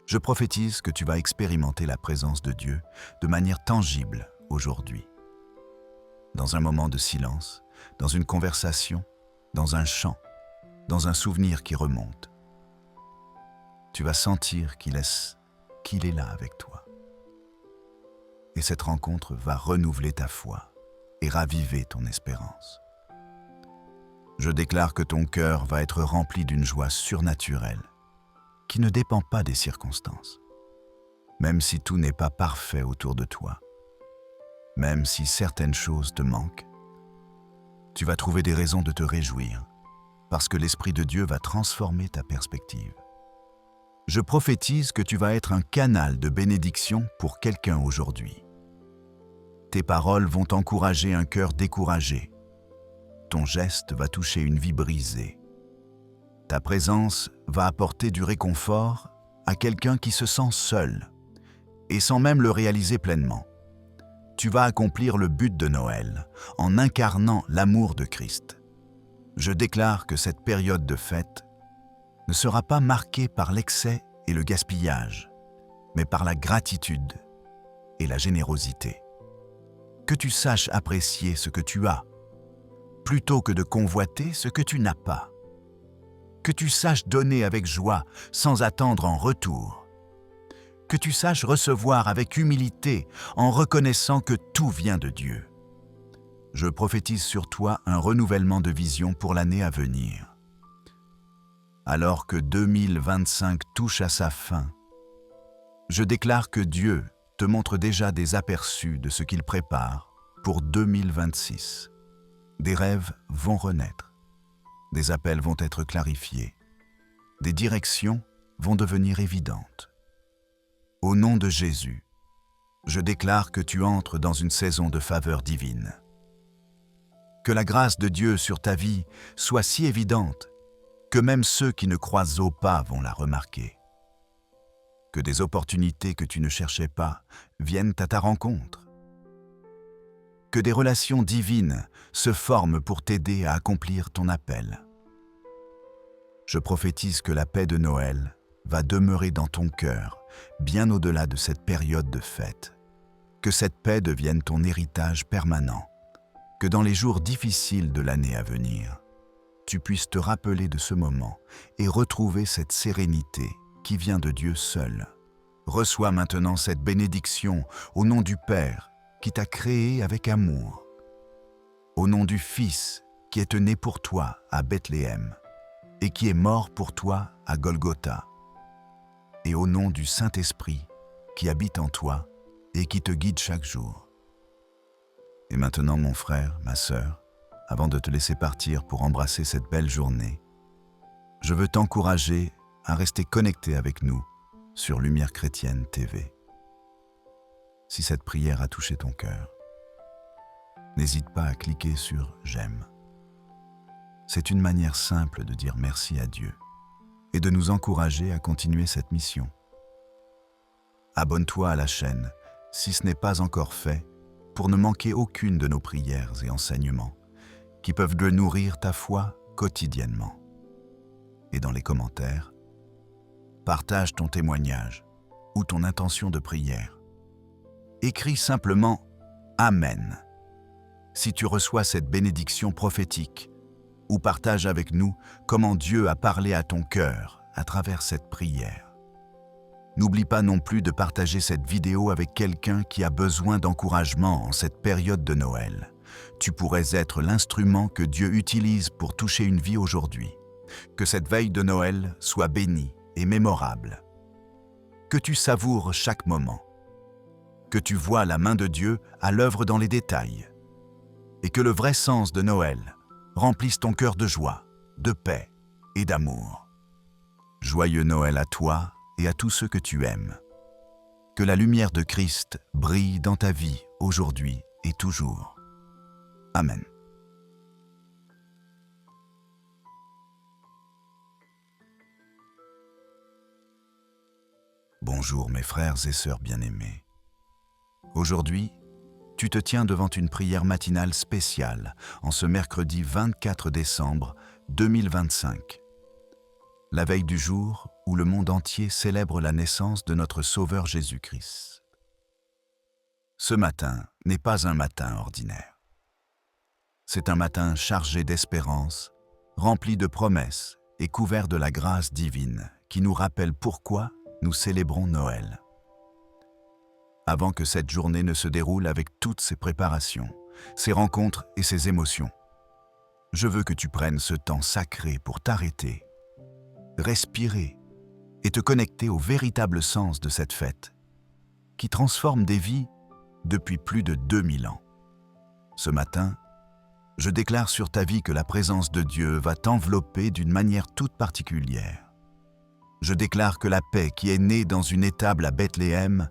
A: Je prophétise que tu vas expérimenter la présence de Dieu de manière tangible aujourd'hui. Dans un moment de silence, dans une conversation, dans un chant, dans un souvenir qui remonte. Tu vas sentir qu'il est là avec toi. Et cette rencontre va renouveler ta foi et raviver ton espérance. Je déclare que ton cœur va être rempli d'une joie surnaturelle qui ne dépend pas des circonstances. Même si tout n'est pas parfait autour de toi, même si certaines choses te manquent, tu vas trouver des raisons de te réjouir parce que l'Esprit de Dieu va transformer ta perspective. Je prophétise que tu vas être un canal de bénédiction pour quelqu'un aujourd'hui. Tes paroles vont encourager un cœur découragé. Ton geste va toucher une vie brisée. Ta présence va apporter du réconfort à quelqu'un qui se sent seul et sans même le réaliser pleinement. Tu vas accomplir le but de Noël en incarnant l'amour de Christ. Je déclare que cette période de fête ne sera pas marquée par l'excès et le gaspillage, mais par la gratitude et la générosité. Que tu saches apprécier ce que tu as, plutôt que de convoiter ce que tu n'as pas. Que tu saches donner avec joie sans attendre en retour. Que tu saches recevoir avec humilité en reconnaissant que tout vient de Dieu. Je prophétise sur toi un renouvellement de vision pour l'année à venir. Alors que 2025 touche à sa fin, je déclare que Dieu te montre déjà des aperçus de ce qu'il prépare pour 2026. Des rêves vont renaître, des appels vont être clarifiés, des directions vont devenir évidentes. Au nom de Jésus, je déclare que tu entres dans une saison de faveur divine. Que la grâce de Dieu sur ta vie soit si évidente que même ceux qui ne croisent pas vont la remarquer. Que des opportunités que tu ne cherchais pas viennent à ta rencontre. Que des relations divines se forment pour t'aider à accomplir ton appel. Je prophétise que la paix de Noël va demeurer dans ton cœur, bien au-delà de cette période de fête. Que cette paix devienne ton héritage permanent. Que dans les jours difficiles de l'année à venir, tu puisses te rappeler de ce moment et retrouver cette sérénité qui vient de Dieu seul. Reçois maintenant cette bénédiction au nom du Père qui t'a créé avec amour, au nom du Fils qui est né pour toi à Bethléem et qui est mort pour toi à Golgotha, et au nom du Saint-Esprit qui habite en toi et qui te guide chaque jour. Et maintenant, mon frère, ma sœur, avant de te laisser partir pour embrasser cette belle journée, je veux t'encourager à rester connecté avec nous sur Lumière Chrétienne TV. Si cette prière a touché ton cœur, n'hésite pas à cliquer sur « J'aime ». C'est une manière simple de dire merci à Dieu et de nous encourager à continuer cette mission. Abonne-toi à la chaîne si ce n'est pas encore fait pour ne manquer aucune de nos prières et enseignements qui peuvent nourrir ta foi quotidiennement. Et dans les commentaires, partage ton témoignage ou ton intention de prière. Écris simplement « Amen » si tu reçois cette bénédiction prophétique ou partage avec nous comment Dieu a parlé à ton cœur à travers cette prière. N'oublie pas non plus de partager cette vidéo avec quelqu'un qui a besoin d'encouragement en cette période de Noël. Tu pourrais être l'instrument que Dieu utilise pour toucher une vie aujourd'hui. Que cette veille de Noël soit bénie et mémorable. Que tu savoures chaque moment. Que tu vois la main de Dieu à l'œuvre dans les détails. Et que le vrai sens de Noël remplisse ton cœur de joie, de paix et d'amour. Joyeux Noël à toi et à tous ceux que tu aimes. Que la lumière de Christ brille dans ta vie aujourd'hui et toujours. Amen. Bonjour mes frères et sœurs bien-aimés. Aujourd'hui, tu te tiens devant une prière matinale spéciale en ce mercredi 24 décembre 2025. la veille du jour où le monde entier célèbre la naissance de notre Sauveur Jésus-Christ. Ce matin n'est pas un matin ordinaire. C'est un matin chargé d'espérance, rempli de promesses et couvert de la grâce divine qui nous rappelle pourquoi nous célébrons Noël. Avant que cette journée ne se déroule avec toutes ses préparations, ses rencontres et ses émotions, je veux que tu prennes ce temps sacré pour t'arrêter, respirer et te connecter au véritable sens de cette fête qui transforme des vies depuis plus de 2000 ans. Ce matin, je déclare sur ta vie que la présence de Dieu va t'envelopper d'une manière toute particulière. Je déclare que la paix qui est née dans une étable à Bethléem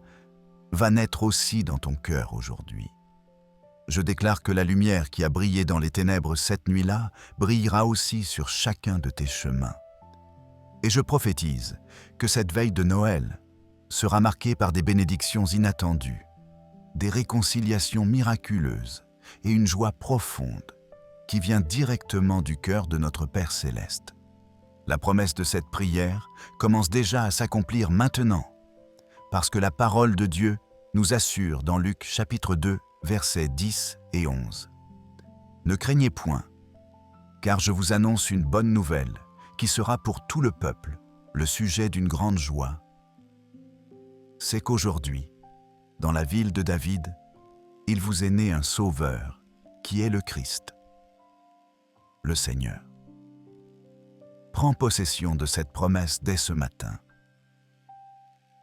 A: va naître aussi dans ton cœur aujourd'hui. Je déclare que la lumière qui a brillé dans les ténèbres cette nuit-là brillera aussi sur chacun de tes chemins. Et je prophétise que cette veille de Noël sera marquée par des bénédictions inattendues, des réconciliations miraculeuses et une joie profonde qui vient directement du cœur de notre Père Céleste. La promesse de cette prière commence déjà à s'accomplir maintenant, parce que la parole de Dieu nous assure dans Luc chapitre 2, versets 10 et 11. Ne craignez point, car je vous annonce une bonne nouvelle qui sera pour tout le peuple le sujet d'une grande joie. C'est qu'aujourd'hui, dans la ville de David, il vous est né un Sauveur, qui est le Christ, le Seigneur. Prends possession de cette promesse dès ce matin.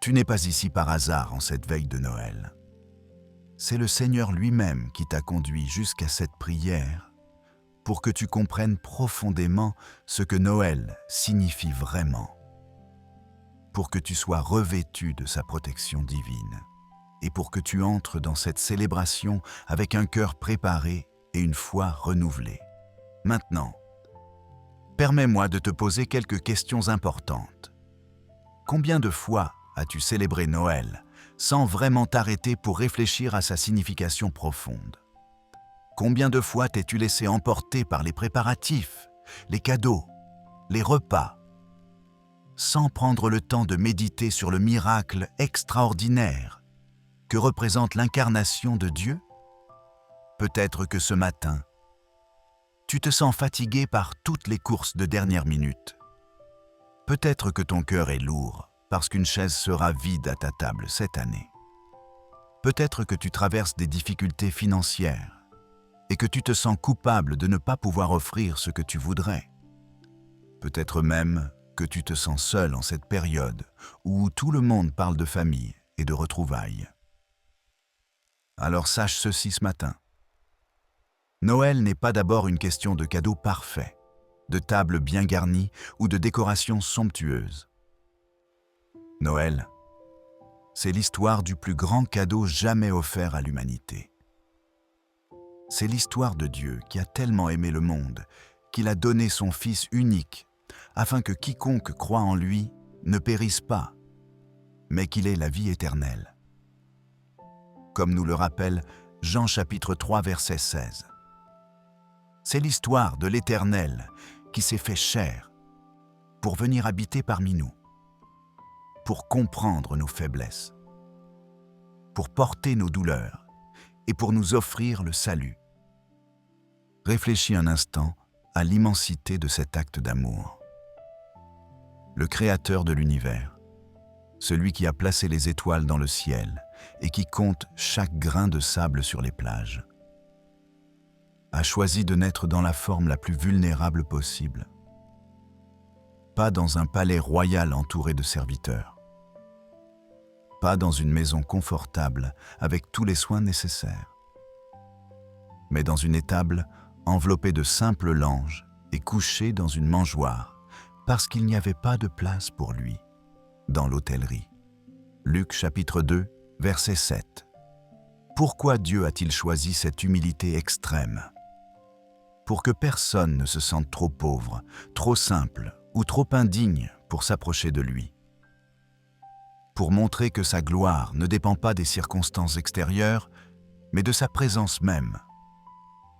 A: Tu n'es pas ici par hasard en cette veille de Noël. C'est le Seigneur lui-même qui t'a conduit jusqu'à cette prière pour que tu comprennes profondément ce que Noël signifie vraiment, pour que tu sois revêtu de sa protection divine et pour que tu entres dans cette célébration avec un cœur préparé et une foi renouvelée. Maintenant, permets-moi de te poser quelques questions importantes. Combien de fois as-tu célébré Noël sans vraiment t'arrêter pour réfléchir à sa signification profonde? Combien de fois t'es-tu laissé emporter par les préparatifs, les cadeaux, les repas, sans prendre le temps de méditer sur le miracle extraordinaire que représente l'incarnation de Dieu? Peut-être que ce matin, tu te sens fatigué par toutes les courses de dernière minute. Peut-être que ton cœur est lourd parce qu'une chaise sera vide à ta table cette année. Peut-être que tu traverses des difficultés financières et que tu te sens coupable de ne pas pouvoir offrir ce que tu voudrais. Peut-être même que tu te sens seul en cette période où tout le monde parle de famille et de retrouvailles. Alors sache ceci ce matin. Noël n'est pas d'abord une question de cadeaux parfaits, de tables bien garnies ou de décorations somptueuses. Noël, c'est l'histoire du plus grand cadeau jamais offert à l'humanité. C'est l'histoire de Dieu qui a tellement aimé le monde qu'il a donné son Fils unique afin que quiconque croit en lui ne périsse pas, mais qu'il ait la vie éternelle. Comme nous le rappelle Jean chapitre 3 verset 16. C'est l'histoire de l'Éternel qui s'est fait chair pour venir habiter parmi nous, pour comprendre nos faiblesses, pour porter nos douleurs et pour nous offrir le salut. Réfléchis un instant à l'immensité de cet acte d'amour. Le Créateur de l'univers, celui qui a placé les étoiles dans le ciel et qui compte chaque grain de sable sur les plages, a choisi de naître dans la forme la plus vulnérable possible. Pas dans un palais royal entouré de serviteurs. Pas dans une maison confortable avec tous les soins nécessaires. Mais dans une étable enveloppée de simples langes et couché dans une mangeoire parce qu'il n'y avait pas de place pour lui dans l'hôtellerie. Luc chapitre 2, verset 7. Pourquoi Dieu a-t-il choisi cette humilité extrême? Pour que personne ne se sente trop pauvre, trop simple ou trop indigne pour s'approcher de lui. Pour montrer que sa gloire ne dépend pas des circonstances extérieures, mais de sa présence même.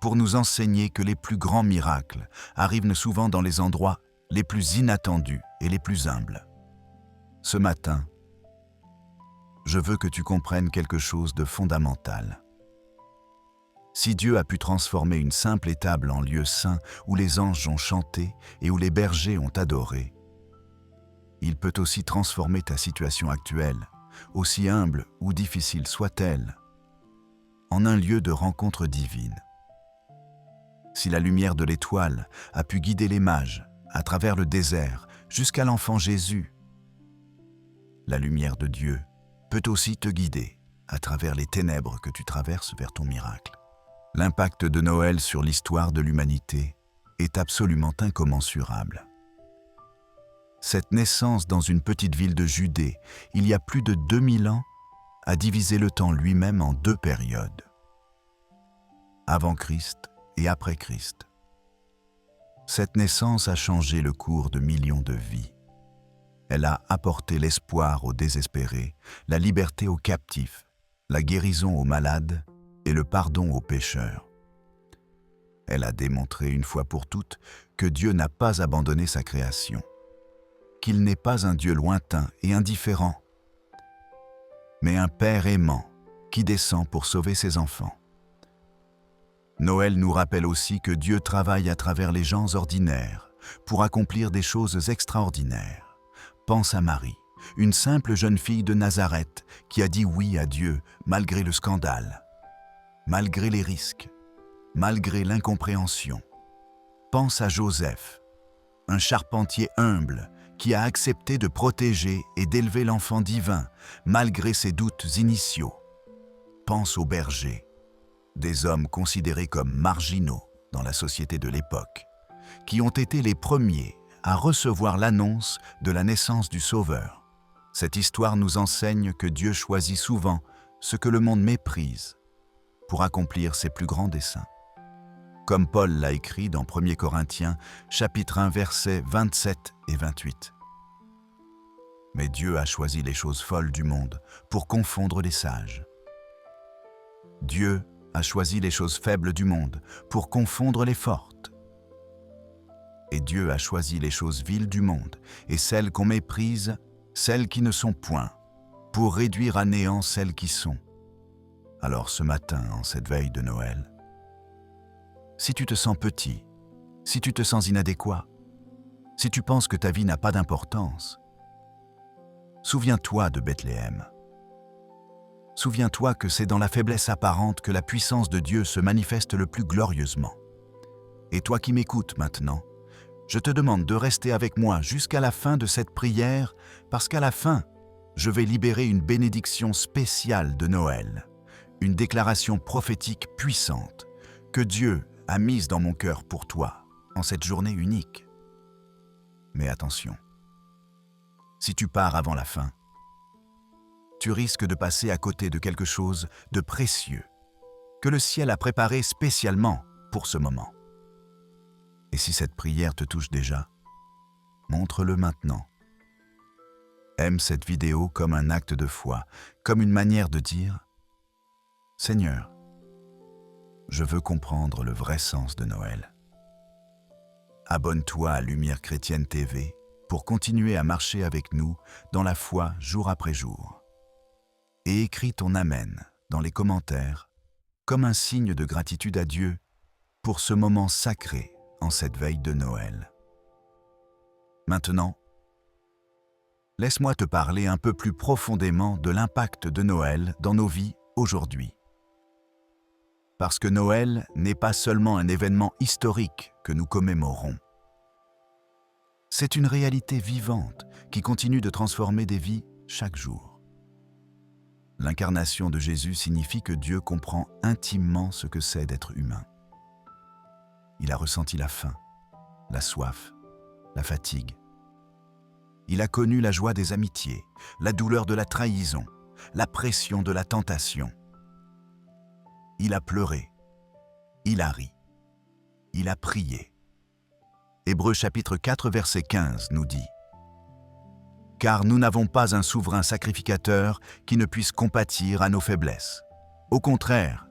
A: Pour nous enseigner que les plus grands miracles arrivent souvent dans les endroits les plus inattendus et les plus humbles. Ce matin, je veux que tu comprennes quelque chose de fondamental. Si Dieu a pu transformer une simple étable en lieu saint où les anges ont chanté et où les bergers ont adoré, il peut aussi transformer ta situation actuelle, aussi humble ou difficile soit-elle, en un lieu de rencontre divine. Si la lumière de l'étoile a pu guider les mages à travers le désert jusqu'à l'enfant Jésus, la lumière de Dieu peut aussi te guider à travers les ténèbres que tu traverses vers ton miracle. L'impact de Noël sur l'histoire de l'humanité est absolument incommensurable. Cette naissance dans une petite ville de Judée, il y a plus de 2000 ans, a divisé le temps lui-même en deux périodes. Avant Christ et après Christ. Cette naissance a changé le cours de millions de vies. Elle a apporté l'espoir aux désespérés, la liberté aux captifs, la guérison aux malades et le pardon aux pécheurs. Elle a démontré une fois pour toutes que Dieu n'a pas abandonné sa création, qu'il n'est pas un Dieu lointain et indifférent, mais un Père aimant qui descend pour sauver ses enfants. Noël nous rappelle aussi que Dieu travaille à travers les gens ordinaires pour accomplir des choses extraordinaires. Pense à Marie, une simple jeune fille de Nazareth qui a dit oui à Dieu malgré le scandale, malgré les risques, malgré l'incompréhension. Pense à Joseph, un charpentier humble qui a accepté de protéger et d'élever l'enfant divin malgré ses doutes initiaux. Pense aux bergers, des hommes considérés comme marginaux dans la société de l'époque, qui ont été les premiers à recevoir l'annonce de la naissance du Sauveur. Cette histoire nous enseigne que Dieu choisit souvent ce que le monde méprise pour accomplir ses plus grands desseins. Comme Paul l'a écrit dans 1 Corinthiens, chapitre 1, versets 27 et 28. Mais Dieu a choisi les choses folles du monde pour confondre les sages. Dieu a choisi les choses faibles du monde pour confondre les fortes. Et Dieu a choisi les choses viles du monde et celles qu'on méprise, celles qui ne sont point, pour réduire à néant celles qui sont. Alors ce matin, en cette veille de Noël, si tu te sens petit, si tu te sens inadéquat, si tu penses que ta vie n'a pas d'importance, souviens-toi de Bethléem. Souviens-toi que c'est dans la faiblesse apparente que la puissance de Dieu se manifeste le plus glorieusement. Et toi qui m'écoutes maintenant, je te demande de rester avec moi jusqu'à la fin de cette prière, parce qu'à la fin, je vais libérer une bénédiction spéciale de Noël, une déclaration prophétique puissante que Dieu a mise dans mon cœur pour toi, en cette journée unique. Mais attention, si tu pars avant la fin, tu risques de passer à côté de quelque chose de précieux que le ciel a préparé spécialement pour ce moment. Et si cette prière te touche déjà, montre-le maintenant. Aime cette vidéo comme un acte de foi, comme une manière de dire « Seigneur, je veux comprendre le vrai sens de Noël. » Abonne-toi à Lumière Chrétienne TV pour continuer à marcher avec nous dans la foi jour après jour. Et écris ton Amen dans les commentaires comme un signe de gratitude à Dieu pour ce moment sacré en cette veille de Noël. Maintenant, laisse-moi te parler un peu plus profondément de l'impact de Noël dans nos vies aujourd'hui. Parce que Noël n'est pas seulement un événement historique que nous commémorons. C'est une réalité vivante qui continue de transformer des vies chaque jour. L'incarnation de Jésus signifie que Dieu comprend intimement ce que c'est d'être humain. Il a ressenti la faim, la soif, la fatigue. Il a connu la joie des amitiés, la douleur de la trahison, la pression de la tentation. Il a pleuré, il a ri, il a prié. Hébreux chapitre 4 verset 15 nous dit « Car nous n'avons pas un souverain sacrificateur qui ne puisse compatir à nos faiblesses. Au contraire,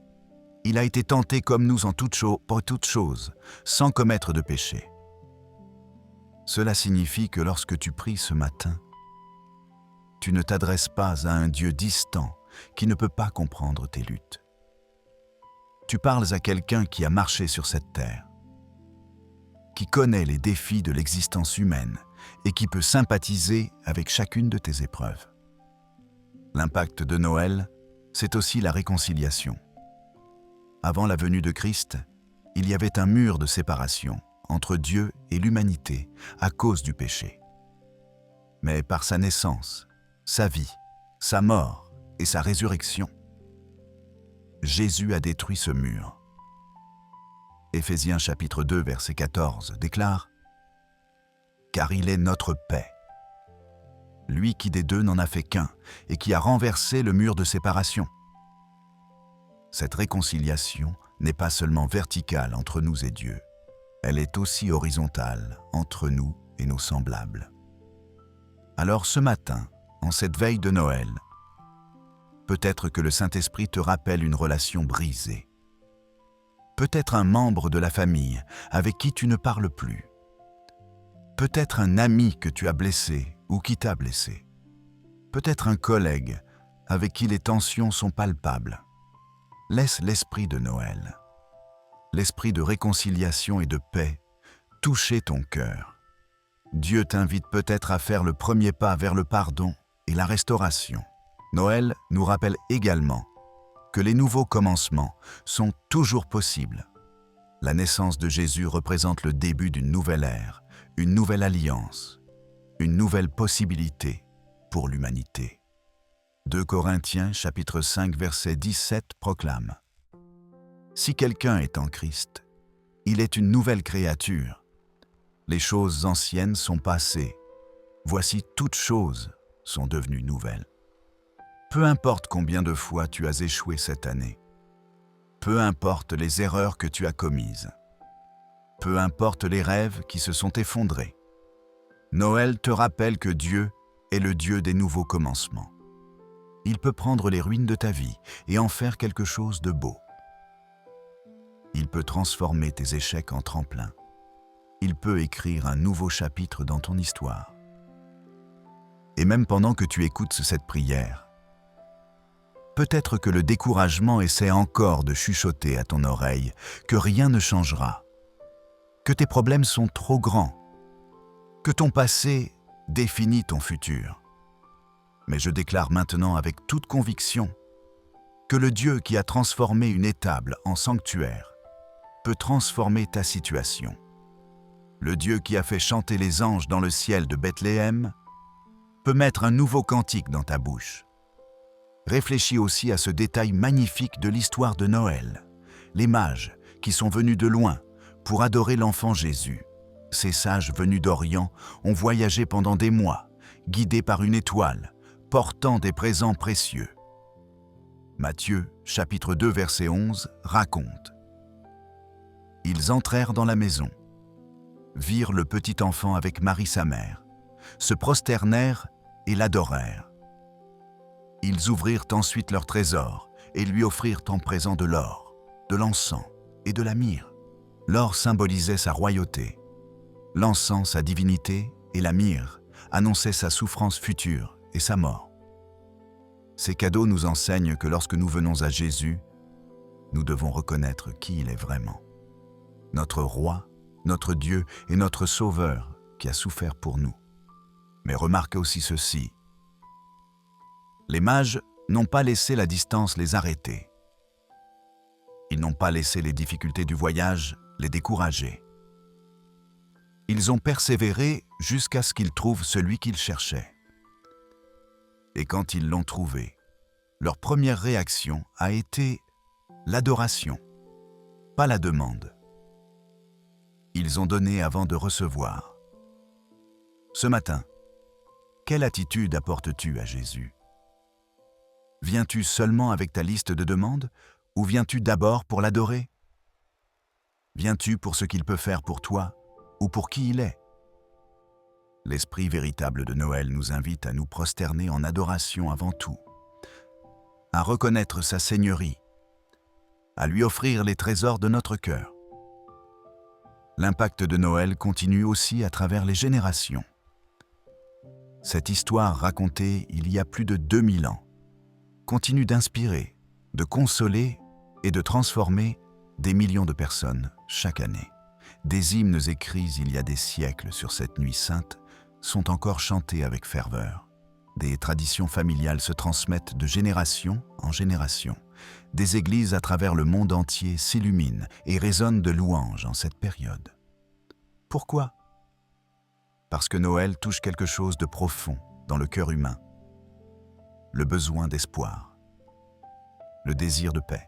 A: il a été tenté comme nous en toutes choses, sans commettre de péché. Cela signifie que lorsque tu pries ce matin, tu ne t'adresses pas à un Dieu distant qui ne peut pas comprendre tes luttes. Tu parles à quelqu'un qui a marché sur cette terre, qui connaît les défis de l'existence humaine et qui peut sympathiser avec chacune de tes épreuves. L'impact de Noël, c'est aussi la réconciliation. Avant la venue de Christ, il y avait un mur de séparation entre Dieu et l'humanité à cause du péché. Mais par sa naissance, sa vie, sa mort et sa résurrection, Jésus a détruit ce mur. Éphésiens chapitre 2, verset 14 déclare « Car il est notre paix, lui qui des deux n'en a fait qu'un et qui a renversé le mur de séparation. » Cette réconciliation n'est pas seulement verticale entre nous et Dieu, elle est aussi horizontale entre nous et nos semblables. Alors ce matin, en cette veille de Noël, peut-être que le Saint-Esprit te rappelle une relation brisée. Peut-être un membre de la famille avec qui tu ne parles plus. Peut-être un ami que tu as blessé ou qui t'a blessé. Peut-être un collègue avec qui les tensions sont palpables. Laisse l'esprit de Noël, l'esprit de réconciliation et de paix, toucher ton cœur. Dieu t'invite peut-être à faire le premier pas vers le pardon et la restauration. Noël nous rappelle également que les nouveaux commencements sont toujours possibles. La naissance de Jésus représente le début d'une nouvelle ère, une nouvelle alliance, une nouvelle possibilité pour l'humanité. 2 Corinthiens chapitre 5 verset 17 proclame « Si quelqu'un est en Christ, il est une nouvelle créature. Les choses anciennes sont passées. Voici toutes choses sont devenues nouvelles. » Peu importe combien de fois tu as échoué cette année, peu importe les erreurs que tu as commises, peu importe les rêves qui se sont effondrés, Noël te rappelle que Dieu est le Dieu des nouveaux commencements. Il peut prendre les ruines de ta vie et en faire quelque chose de beau. Il peut transformer tes échecs en tremplin. Il peut écrire un nouveau chapitre dans ton histoire. Et même pendant que tu écoutes cette prière, peut-être que le découragement essaie encore de chuchoter à ton oreille que rien ne changera, que tes problèmes sont trop grands, que ton passé définit ton futur. Mais je déclare maintenant avec toute conviction que le Dieu qui a transformé une étable en sanctuaire peut transformer ta situation. Le Dieu qui a fait chanter les anges dans le ciel de Bethléem peut mettre un nouveau cantique dans ta bouche. Réfléchis aussi à ce détail magnifique de l'histoire de Noël. Les mages qui sont venus de loin pour adorer l'enfant Jésus. Ces sages venus d'Orient ont voyagé pendant des mois, guidés par une étoile, portant des présents précieux. Matthieu, chapitre 2, verset 11, raconte « Ils entrèrent dans la maison, virent le petit enfant avec Marie sa mère, se prosternèrent et l'adorèrent. Ils ouvrirent ensuite leur trésor et lui offrirent en présent de l'or, de l'encens et de la myrrhe. L'or symbolisait sa royauté, l'encens sa divinité et la myrrhe annonçait sa souffrance future et sa mort. Ces cadeaux nous enseignent que lorsque nous venons à Jésus, nous devons reconnaître qui il est vraiment. Notre roi, notre Dieu et notre Sauveur qui a souffert pour nous. Mais remarque aussi ceci. Les mages n'ont pas laissé la distance les arrêter. Ils n'ont pas laissé les difficultés du voyage les décourager. Ils ont persévéré jusqu'à ce qu'ils trouvent celui qu'ils cherchaient. Et quand ils l'ont trouvé, leur première réaction a été l'adoration, pas la demande. Ils ont donné avant de recevoir. Ce matin, quelle attitude apportes-tu à Jésus ? Viens-tu seulement avec ta liste de demandes ou viens-tu d'abord pour l'adorer ? Viens-tu pour ce qu'il peut faire pour toi ou pour qui il est ? L'esprit véritable de Noël nous invite à nous prosterner en adoration avant tout, à reconnaître sa seigneurie, à lui offrir les trésors de notre cœur. L'impact de Noël continue aussi à travers les générations. Cette histoire racontée il y a plus de 2000 ans continue d'inspirer, de consoler et de transformer des millions de personnes chaque année. Des hymnes écrits il y a des siècles sur cette nuit sainte sont encore chantés avec ferveur. Des traditions familiales se transmettent de génération en génération. Des églises à travers le monde entier s'illuminent et résonnent de louanges en cette période. Pourquoi ? Parce que Noël touche quelque chose de profond dans le cœur humain. Le besoin d'espoir, le désir de paix,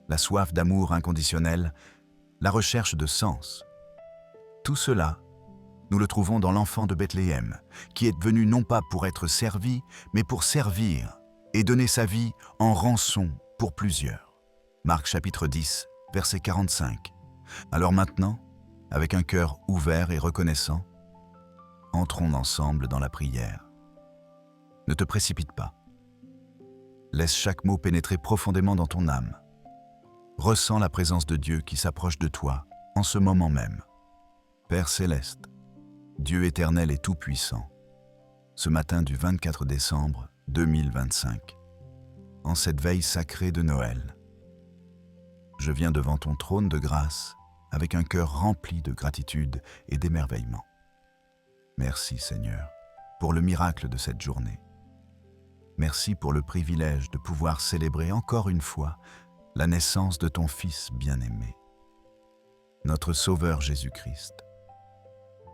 A: la soif d'amour inconditionnel, la recherche de sens. Tout cela, nous le trouvons dans l'enfant de Bethléem, qui est venu non pas pour être servi, mais pour servir et donner sa vie en rançon pour plusieurs. Marc chapitre 10, verset 45. Alors maintenant, avec un cœur ouvert et reconnaissant, entrons ensemble dans la prière. Ne te précipite pas. Laisse chaque mot pénétrer profondément dans ton âme. Ressens la présence de Dieu qui s'approche de toi en ce moment même. Père céleste, Dieu éternel et tout-puissant, ce matin du 24 décembre 2025, en cette veille sacrée de Noël, je viens devant ton trône de grâce avec un cœur rempli de gratitude et d'émerveillement. Merci Seigneur pour le miracle de cette journée. Merci pour le privilège de pouvoir célébrer encore une fois la naissance de ton Fils bien-aimé, notre Sauveur Jésus-Christ.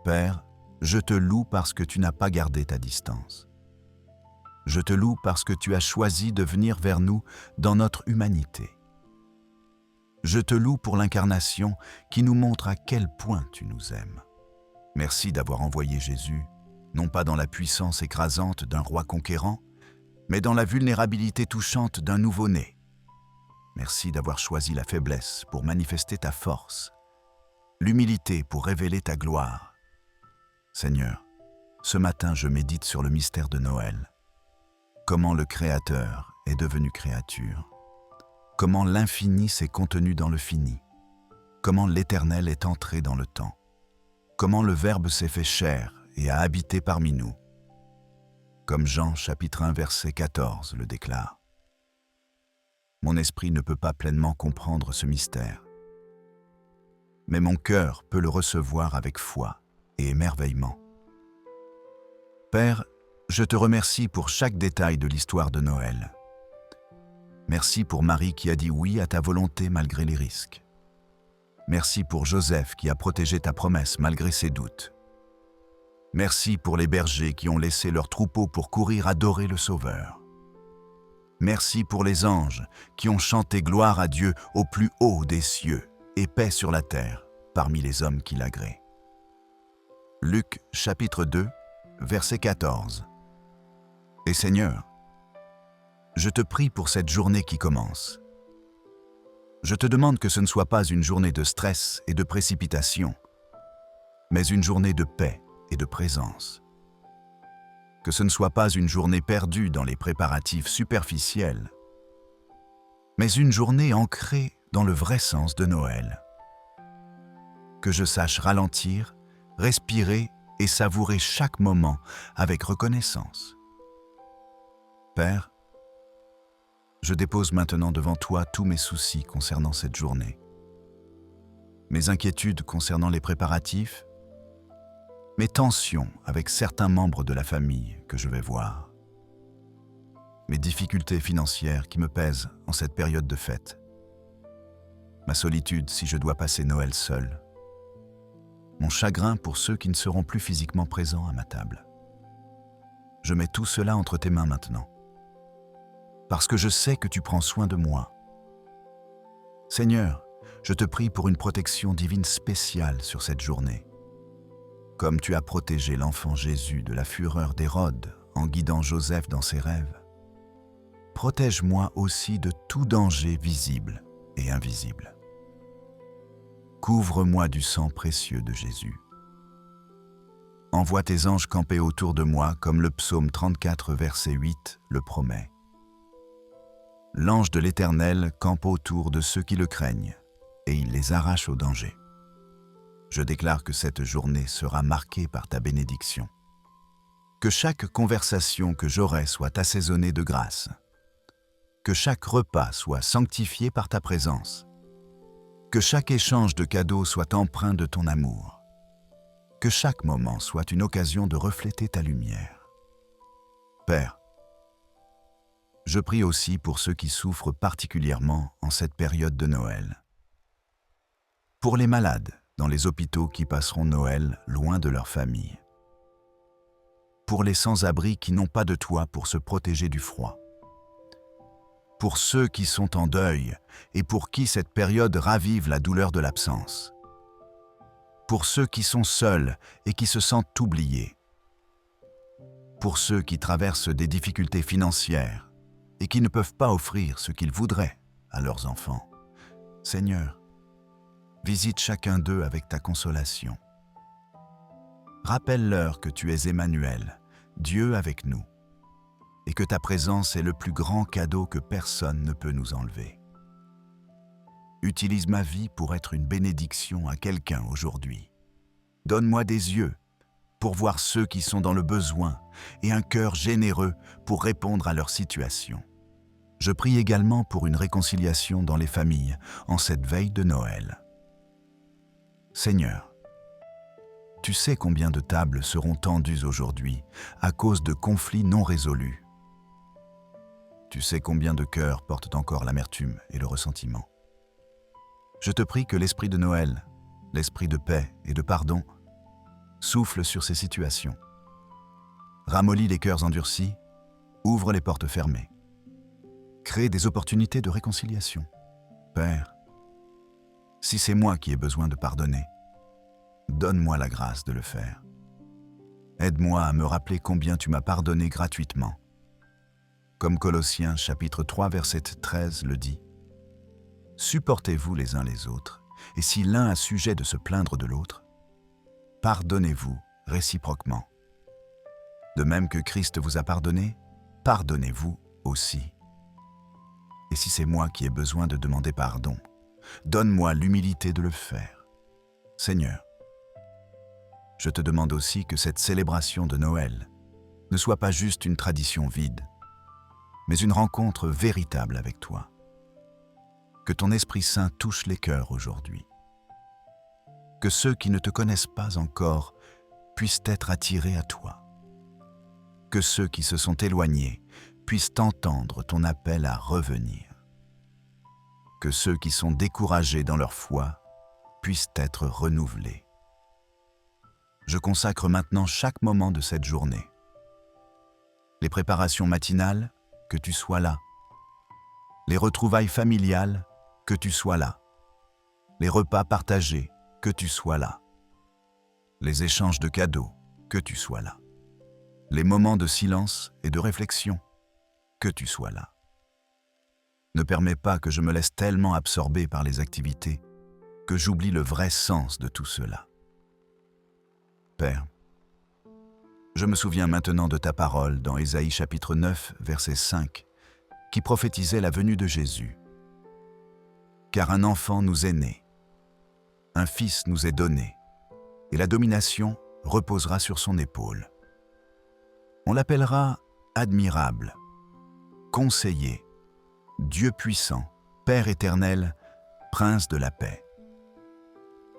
A: Père, je te loue parce que tu n'as pas gardé ta distance. Je te loue parce que tu as choisi de venir vers nous dans notre humanité. Je te loue pour l'incarnation qui nous montre à quel point tu nous aimes. Merci d'avoir envoyé Jésus, non pas dans la puissance écrasante d'un roi conquérant, mais dans la vulnérabilité touchante d'un nouveau-né. Merci d'avoir choisi la faiblesse pour manifester ta force, l'humilité pour révéler ta gloire. Seigneur, ce matin je médite sur le mystère de Noël. Comment le Créateur est devenu créature. Comment l'infini s'est contenu dans le fini. Comment l'Éternel est entré dans le temps. Comment le Verbe s'est fait chair et a habité parmi nous. Comme Jean chapitre 1 verset 14 le déclare. Mon esprit ne peut pas pleinement comprendre ce mystère, mais mon cœur peut le recevoir avec foi et émerveillement. Père, je te remercie pour chaque détail de l'histoire de Noël. Merci pour Marie qui a dit oui à ta volonté malgré les risques. Merci pour Joseph qui a protégé ta promesse malgré ses doutes. Merci pour les bergers qui ont laissé leur troupeau pour courir adorer le Sauveur. Merci pour les anges qui ont chanté gloire à Dieu au plus haut des cieux et paix sur la terre parmi les hommes qui l'agréent. Luc chapitre 2, verset 14. Et Seigneur, je te prie pour cette journée qui commence. Je te demande que ce ne soit pas une journée de stress et de précipitation, mais une journée de paix et de présence. Que ce ne soit pas une journée perdue dans les préparatifs superficiels, mais une journée ancrée dans le vrai sens de Noël. Que je sache ralentir, respirer et savourer chaque moment avec reconnaissance. Père, je dépose maintenant devant toi tous mes soucis concernant cette journée, mes inquiétudes concernant les préparatifs, mes tensions avec certains membres de la famille que je vais voir, mes difficultés financières qui me pèsent en cette période de fête, ma solitude si je dois passer Noël seul, mon chagrin pour ceux qui ne seront plus physiquement présents à ma table. Je mets tout cela entre tes mains maintenant, parce que je sais que tu prends soin de moi. Seigneur, je te prie pour une protection divine spéciale sur cette journée. Comme tu as protégé l'enfant Jésus de la fureur d'Hérode en guidant Joseph dans ses rêves, protège-moi aussi de tout danger visible et invisible. Couvre-moi du sang précieux de Jésus. Envoie tes anges camper autour de moi comme le psaume 34 verset 8 le promet. L'ange de l'Éternel campe autour de ceux qui le craignent et il les arrache au danger. Je déclare que cette journée sera marquée par ta bénédiction. Que chaque conversation que j'aurai soit assaisonnée de grâce. Que chaque repas soit sanctifié par ta présence. Que chaque échange de cadeaux soit empreint de ton amour. Que chaque moment soit une occasion de refléter ta lumière. Père, je prie aussi pour ceux qui souffrent particulièrement en cette période de Noël. Pour les malades dans les hôpitaux qui passeront Noël loin de leur famille. Pour les sans-abri qui n'ont pas de toit pour se protéger du froid. Pour ceux qui sont en deuil et pour qui cette période ravive la douleur de l'absence. Pour ceux qui sont seuls et qui se sentent oubliés. Pour ceux qui traversent des difficultés financières et qui ne peuvent pas offrir ce qu'ils voudraient à leurs enfants. Seigneur, visite chacun d'eux avec ta consolation. Rappelle-leur que tu es Emmanuel, Dieu avec nous, et que ta présence est le plus grand cadeau que personne ne peut nous enlever. Utilise ma vie pour être une bénédiction à quelqu'un aujourd'hui. Donne-moi des yeux pour voir ceux qui sont dans le besoin et un cœur généreux pour répondre à leur situation. Je prie également pour une réconciliation dans les familles en cette veille de Noël. Seigneur, tu sais combien de tables seront tendues aujourd'hui à cause de conflits non résolus. Tu sais combien de cœurs portent encore l'amertume et le ressentiment. Je te prie que l'esprit de Noël, l'esprit de paix et de pardon, souffle sur ces situations. Ramollis les cœurs endurcis, ouvre les portes fermées. Crée des opportunités de réconciliation. Père, si c'est moi qui ai besoin de pardonner, donne-moi la grâce de le faire. Aide-moi à me rappeler combien tu m'as pardonné gratuitement. Comme Colossiens chapitre 3 verset 13 le dit. Supportez-vous les uns les autres, et si l'un a sujet de se plaindre de l'autre, pardonnez-vous réciproquement. De même que Christ vous a pardonné, pardonnez-vous aussi. Et si c'est moi qui ai besoin de demander pardon, donne-moi l'humilité de le faire. Seigneur, je te demande aussi que cette célébration de Noël ne soit pas juste une tradition vide, mais une rencontre véritable avec toi. Que ton Esprit Saint touche les cœurs aujourd'hui. Que ceux qui ne te connaissent pas encore puissent être attirés à toi. Que ceux qui se sont éloignés puissent entendre ton appel à revenir. Que ceux qui sont découragés dans leur foi puissent être renouvelés. Je consacre maintenant chaque moment de cette journée. Les préparations matinales, que tu sois là. Les retrouvailles familiales, que tu sois là. Les repas partagés, que tu sois là. Les échanges de cadeaux, que tu sois là. Les moments de silence et de réflexion, que tu sois là. Ne permets pas que je me laisse tellement absorber par les activités que j'oublie le vrai sens de tout cela. Père, je me souviens maintenant de ta parole dans Ésaïe chapitre 9, verset 5, qui prophétisait la venue de Jésus. Car un enfant nous est né, un fils nous est donné, et la domination reposera sur son épaule. On l'appellera admirable, conseiller, Dieu puissant, Père éternel, Prince de la paix.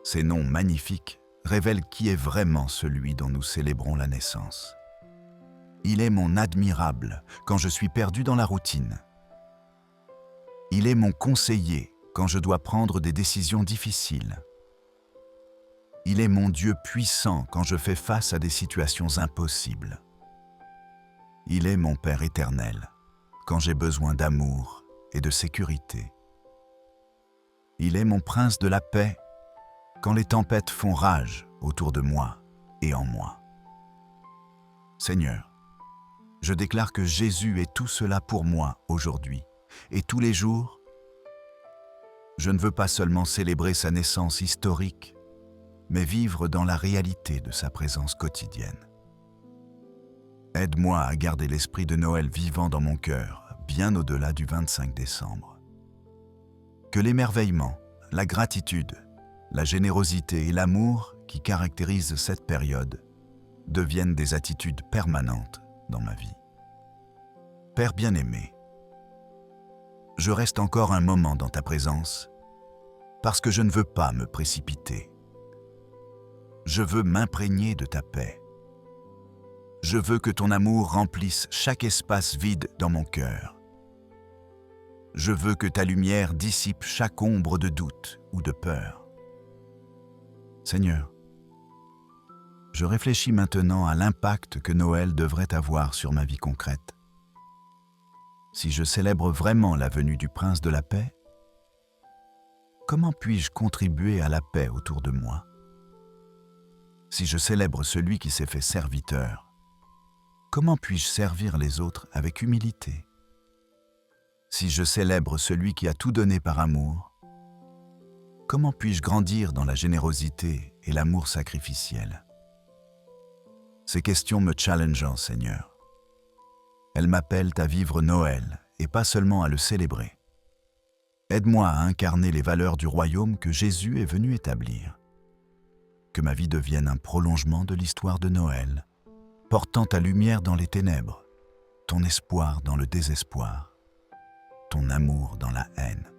A: Ces noms magnifiques révèlent qui est vraiment celui dont nous célébrons la naissance. Il est mon admirable quand je suis perdu dans la routine. Il est mon conseiller quand je dois prendre des décisions difficiles. Il est mon Dieu puissant quand je fais face à des situations impossibles. Il est mon Père éternel quand j'ai besoin d'amour et de sécurité. Il est mon prince de la paix quand les tempêtes font rage autour de moi et en moi. Seigneur, je déclare que Jésus est tout cela pour moi aujourd'hui et tous les jours. Je ne veux pas seulement célébrer sa naissance historique, mais vivre dans la réalité de sa présence quotidienne. Aide-moi à garder l'esprit de Noël vivant dans mon cœur, bien au-delà du 25 décembre. Que l'émerveillement, la gratitude la générosité et l'amour qui caractérisent cette période deviennent des attitudes permanentes dans ma vie. Père bien-aimé, je reste encore un moment dans ta présence parce que je ne veux pas me précipiter. Je veux m'imprégner de ta paix. Je veux que ton amour remplisse chaque espace vide dans mon cœur. Je veux que ta lumière dissipe chaque ombre de doute ou de peur. Seigneur, je réfléchis maintenant à l'impact que Noël devrait avoir sur ma vie concrète. Si je célèbre vraiment la venue du Prince de la Paix, comment puis-je contribuer à la paix autour de moi? Si je célèbre celui qui s'est fait serviteur, comment puis-je servir les autres avec humilité? Si je célèbre celui qui a tout donné par amour, comment puis-je grandir dans la générosité et l'amour sacrificiel? Ces questions me challengent, Seigneur. Elles m'appellent à vivre Noël et pas seulement à le célébrer. Aide-moi à incarner les valeurs du royaume que Jésus est venu établir. Que ma vie devienne un prolongement de l'histoire de Noël, portant ta lumière dans les ténèbres, ton espoir dans le désespoir, ton amour dans la haine.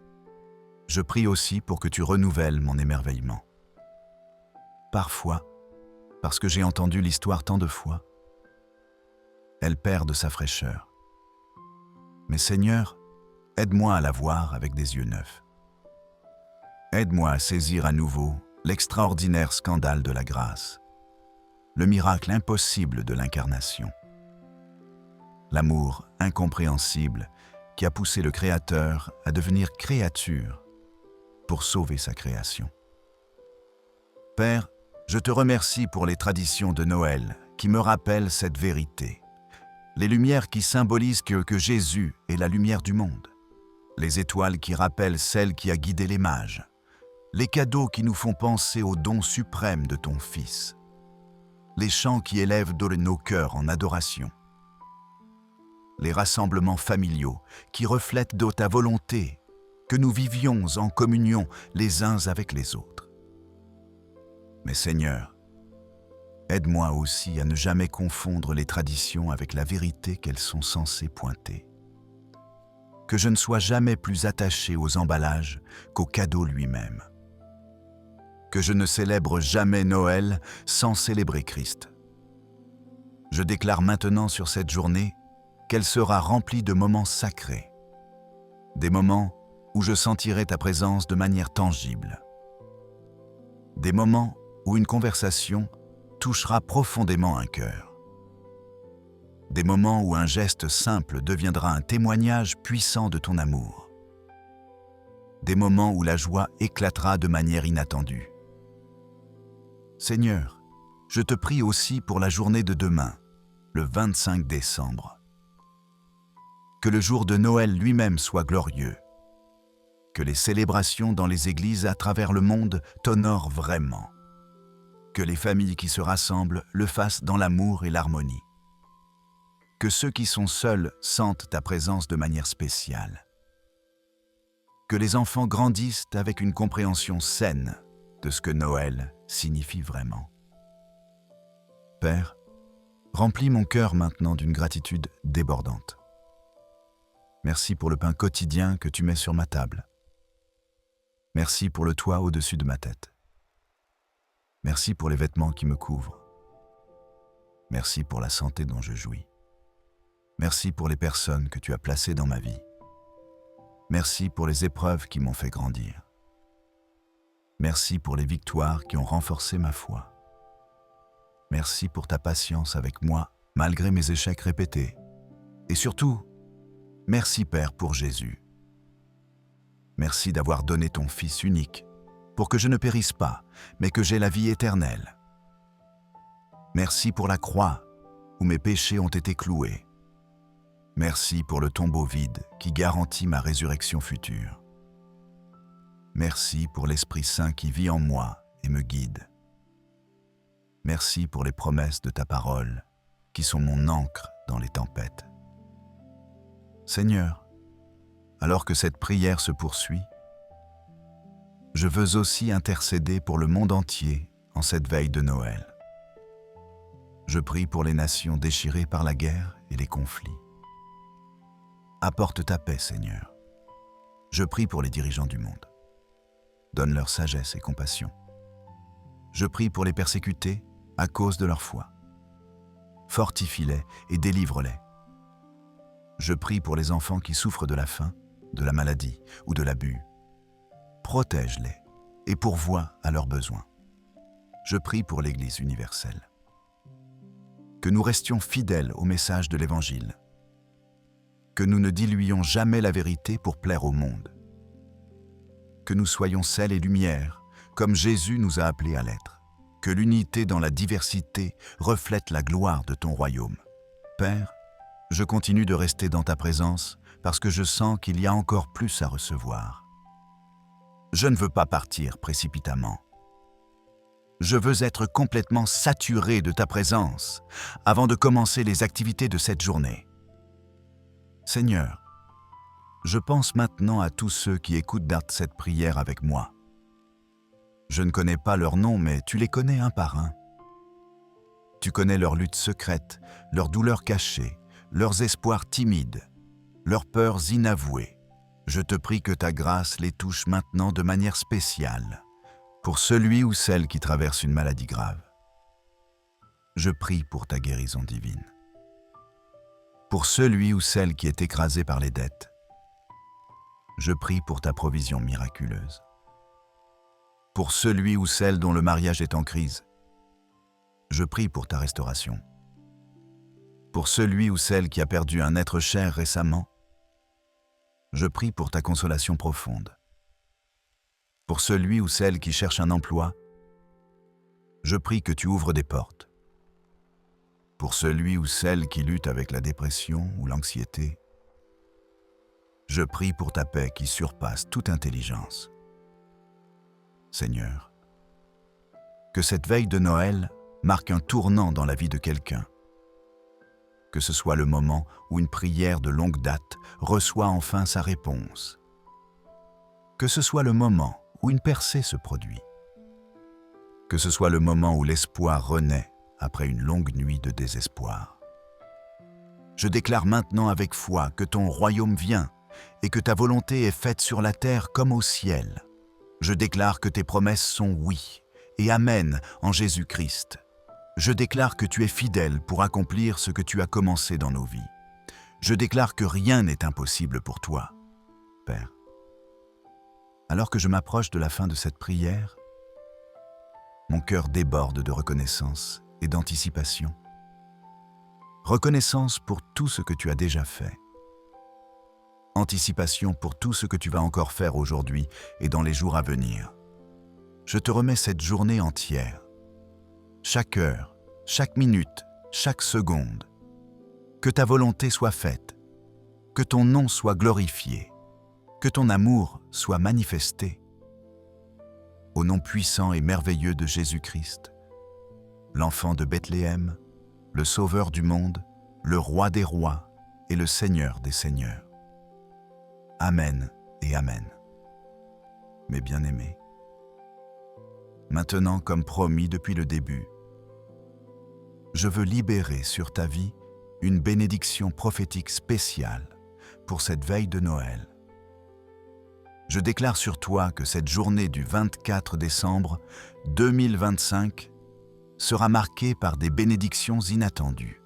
A: Je prie aussi pour que tu renouvelles mon émerveillement. Parfois, parce que j'ai entendu l'histoire tant de fois, elle perd de sa fraîcheur. Mais Seigneur, aide-moi à la voir avec des yeux neufs. Aide-moi à saisir à nouveau l'extraordinaire scandale de la grâce, le miracle impossible de l'incarnation, l'amour incompréhensible qui a poussé le Créateur à devenir créature pour sauver sa création. Père, je te remercie pour les traditions de Noël qui me rappellent cette vérité, les lumières qui symbolisent que Jésus est la lumière du monde, les étoiles qui rappellent celle qui a guidé les mages, les cadeaux qui nous font penser au don suprême de ton Fils, les chants qui élèvent nos cœurs en adoration, les rassemblements familiaux qui reflètent ta volonté, que nous vivions en communion les uns avec les autres. Mais Seigneur, aide-moi aussi à ne jamais confondre les traditions avec la vérité qu'elles sont censées pointer. Que je ne sois jamais plus attaché aux emballages qu'au cadeau lui-même. Que je ne célèbre jamais Noël sans célébrer Christ. Je déclare maintenant sur cette journée qu'elle sera remplie de moments sacrés, des moments où je sentirai ta présence de manière tangible, des moments où une conversation touchera profondément un cœur, des moments où un geste simple deviendra un témoignage puissant de ton amour, des moments où la joie éclatera de manière inattendue. Seigneur, je te prie aussi pour la journée de demain, le 25 décembre. Que le jour de Noël lui-même soit glorieux, que les célébrations dans les églises à travers le monde t'honorent vraiment, que les familles qui se rassemblent le fassent dans l'amour et l'harmonie, que ceux qui sont seuls sentent ta présence de manière spéciale, que les enfants grandissent avec une compréhension saine de ce que Noël signifie vraiment. Père, remplis mon cœur maintenant d'une gratitude débordante. Merci pour le pain quotidien que tu mets sur ma table. Merci pour le toit au-dessus de ma tête. Merci pour les vêtements qui me couvrent. Merci pour la santé dont je jouis. Merci pour les personnes que tu as placées dans ma vie. Merci pour les épreuves qui m'ont fait grandir. Merci pour les victoires qui ont renforcé ma foi. Merci pour ta patience avec moi, malgré mes échecs répétés. Et surtout, merci Père pour Jésus. Merci d'avoir donné ton Fils unique pour que je ne périsse pas, mais que j'aie la vie éternelle. Merci pour la croix où mes péchés ont été cloués. Merci pour le tombeau vide qui garantit ma résurrection future. Merci pour l'Esprit Saint qui vit en moi et me guide. Merci pour les promesses de ta parole qui sont mon ancre dans les tempêtes. Seigneur, alors que cette prière se poursuit, Je veux aussi intercéder pour le monde entier en cette veille de Noël. Je prie pour les nations déchirées par la guerre et les conflits. Apporte ta paix, Seigneur. Je prie pour les dirigeants du monde. Donne-leur sagesse et compassion. Je prie pour les persécutés à cause de leur foi. Fortifie-les et délivre-les. Je prie pour les enfants qui souffrent de la faim, de la maladie ou de l'abus. Protège-les et pourvois à leurs besoins. Je prie pour l'Église universelle. Que nous restions fidèles au message de l'Évangile. Que nous ne diluions jamais la vérité pour plaire au monde. Que nous soyons sel et lumière, comme Jésus nous a appelés à l'être. Que l'unité dans la diversité reflète la gloire de ton royaume. Père, je continue de rester dans ta présence parce que je sens qu'il y a encore plus à recevoir. Je ne veux pas partir précipitamment. Je veux être complètement saturé de ta présence avant de commencer les activités de cette journée. Seigneur, je pense maintenant à tous ceux qui écoutent cette prière avec moi. Je ne connais pas leurs noms, mais tu les connais un par un. Tu connais leurs luttes secrètes, leurs douleurs cachées, leurs espoirs timides, leurs peurs inavouées. Je te prie que ta grâce les touche maintenant de manière spéciale, pour celui ou celle qui traverse une maladie grave. Je prie pour ta guérison divine. Pour celui ou celle qui est écrasé par les dettes, je prie pour ta provision miraculeuse. Pour celui ou celle dont le mariage est en crise, je prie pour ta restauration. Pour celui ou celle qui a perdu un être cher récemment, je prie pour ta consolation profonde. Pour celui ou celle qui cherche un emploi, je prie que tu ouvres des portes. Pour celui ou celle qui lutte avec la dépression ou l'anxiété, je prie pour ta paix qui surpasse toute intelligence. Seigneur, que cette veille de Noël marque un tournant dans la vie de quelqu'un. Que ce soit le moment où une prière de longue date reçoit enfin sa réponse. Que ce soit le moment où une percée se produit. Que ce soit le moment où l'espoir renaît après une longue nuit de désespoir. Je déclare maintenant avec foi que ton royaume vient et que ta volonté est faite sur la terre comme au ciel. Je déclare que tes promesses sont oui et amen en Jésus-Christ. Je déclare que tu es fidèle pour accomplir ce que tu as commencé dans nos vies. Je déclare que rien n'est impossible pour toi, Père. Alors que je m'approche de la fin de cette prière, mon cœur déborde de reconnaissance et d'anticipation. Reconnaissance pour tout ce que tu as déjà fait. Anticipation pour tout ce que tu vas encore faire aujourd'hui et dans les jours à venir. Je te remets cette journée entière. Chaque heure, chaque minute, chaque seconde. Que ta volonté soit faite, que ton nom soit glorifié, que ton amour soit manifesté. Au nom puissant et merveilleux de Jésus-Christ, l'enfant de Bethléem, le Sauveur du monde, le Roi des rois et le Seigneur des seigneurs. Amen et Amen. Mes bien-aimés, maintenant, comme promis depuis le début, je veux libérer sur ta vie une bénédiction prophétique spéciale pour cette veille de Noël. Je déclare sur toi que cette journée du 24 décembre 2025 sera marquée par des bénédictions inattendues.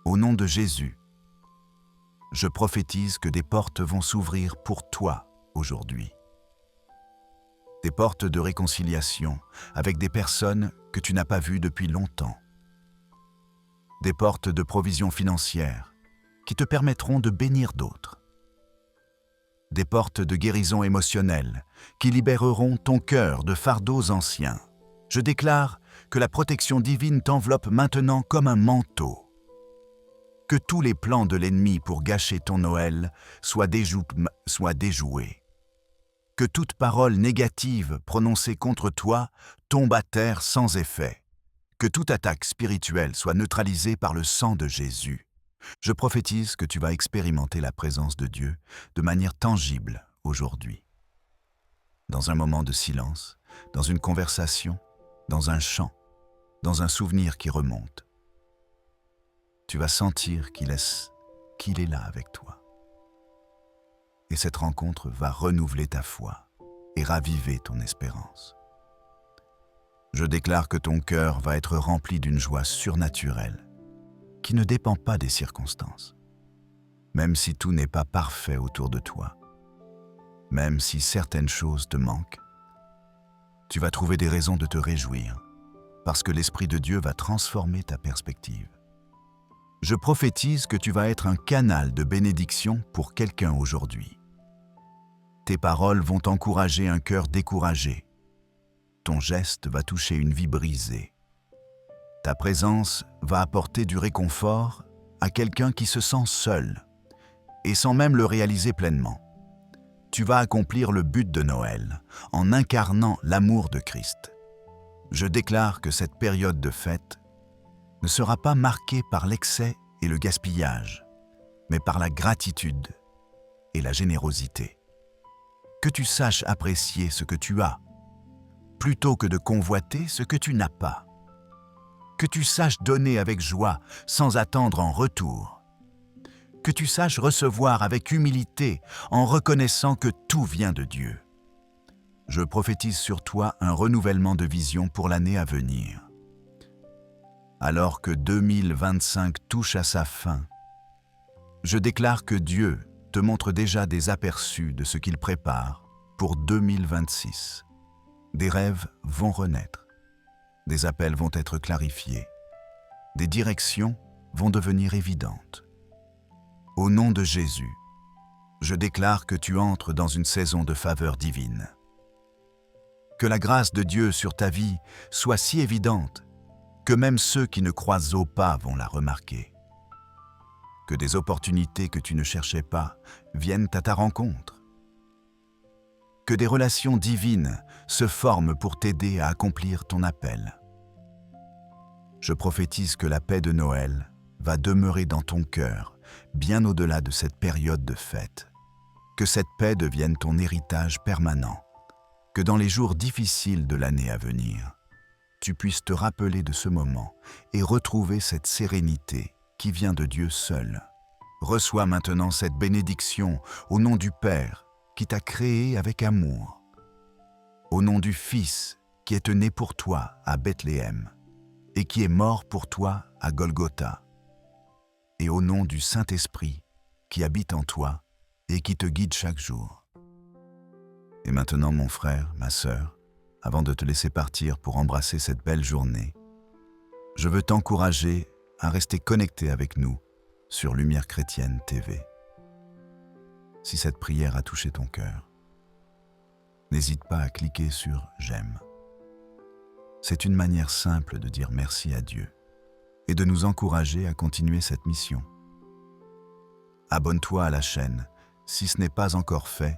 A: Au nom de Jésus, je prophétise que des portes vont s'ouvrir pour toi aujourd'hui. Des portes de réconciliation avec des personnes que tu n'as pas vues depuis longtemps. Des portes de provision financière qui te permettront de bénir d'autres. Des portes de guérison émotionnelle qui libéreront ton cœur de fardeaux anciens. Je déclare que la protection divine t'enveloppe maintenant comme un manteau. Que tous les plans de l'ennemi pour gâcher ton Noël soient déjoués. Que toute parole négative prononcée contre toi tombe à terre sans effet. Que toute attaque spirituelle soit neutralisée par le sang de Jésus. Je prophétise que tu vas expérimenter la présence de Dieu de manière tangible aujourd'hui. dans un moment de silence, dans une conversation, dans un chant, dans un souvenir qui remonte. Tu vas sentir qu'il est là avec toi. Et cette rencontre va renouveler ta foi et raviver ton espérance. Je déclare que ton cœur va être rempli d'une joie surnaturelle qui ne dépend pas des circonstances. Même si tout n'est pas parfait autour de toi, même si certaines choses te manquent, tu vas trouver des raisons de te réjouir parce que l'Esprit de Dieu va transformer ta perspective. Je prophétise que tu vas être un canal de bénédiction pour quelqu'un aujourd'hui. Tes paroles vont encourager un cœur découragé. Ton geste va toucher une vie brisée. Ta présence va apporter du réconfort à quelqu'un qui se sent seul et sans même le réaliser pleinement. Tu vas accomplir le but de Noël en incarnant l'amour de Christ. Je déclare que cette période de fête ne sera pas marquée par l'excès et le gaspillage, mais par la gratitude et la générosité. Que tu saches apprécier ce que tu as, plutôt que de convoiter ce que tu n'as pas. Que tu saches donner avec joie sans attendre en retour. Que tu saches recevoir avec humilité en reconnaissant que tout vient de Dieu. Je prophétise sur toi un renouvellement de vision pour l'année à venir. Alors que 2025 touche à sa fin, je déclare que Dieu te montre déjà des aperçus de ce qu'il prépare pour 2026. Des rêves vont renaître, des appels vont être clarifiés, des directions vont devenir évidentes. Au nom de Jésus, je déclare que tu entres dans une saison de faveur divine. Que la grâce de Dieu sur ta vie soit si évidente que même ceux qui ne croisent pas vont la remarquer. Que des opportunités que tu ne cherchais pas viennent à ta rencontre. Que des relations divines se forment pour t'aider à accomplir ton appel. Je prophétise que la paix de Noël va demeurer dans ton cœur, bien au-delà de cette période de fête. Que cette paix devienne ton héritage permanent. Que dans les jours difficiles de l'année à venir, tu puisses te rappeler de ce moment et retrouver cette sérénité qui vient de Dieu seul. Reçois maintenant cette bénédiction au nom du Père qui t'a créé avec amour, au nom du Fils qui est né pour toi à Bethléem et qui est mort pour toi à Golgotha, et au nom du Saint-Esprit qui habite en toi et qui te guide chaque jour. Et maintenant, mon frère, ma sœur, avant de te laisser partir pour embrasser cette belle journée, je veux t'encourager à rester connecté avec nous sur Lumière Chrétienne TV. Si cette prière a touché ton cœur, n'hésite pas à cliquer sur « J'aime ». C'est une manière simple de dire merci à Dieu et de nous encourager à continuer cette mission. Abonne-toi à la chaîne si ce n'est pas encore fait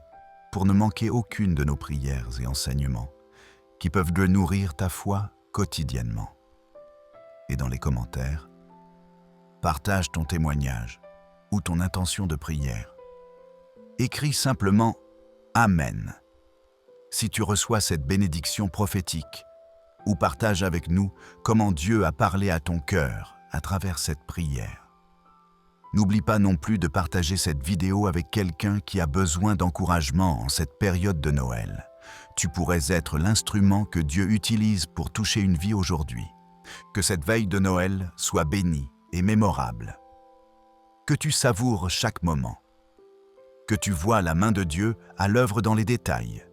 A: pour ne manquer aucune de nos prières et enseignements qui peuvent nourrir ta foi quotidiennement. Et dans les commentaires, partage ton témoignage ou ton intention de prière. Écris simplement « Amen » si tu reçois cette bénédiction prophétique ou partage avec nous comment Dieu a parlé à ton cœur à travers cette prière. N'oublie pas non plus de partager cette vidéo avec quelqu'un qui a besoin d'encouragement en cette période de Noël. Tu pourrais être l'instrument que Dieu utilise pour toucher une vie aujourd'hui. Que cette veille de Noël soit bénie et mémorable. Que tu savoures chaque moment. Que tu vois la main de Dieu à l'œuvre dans les détails.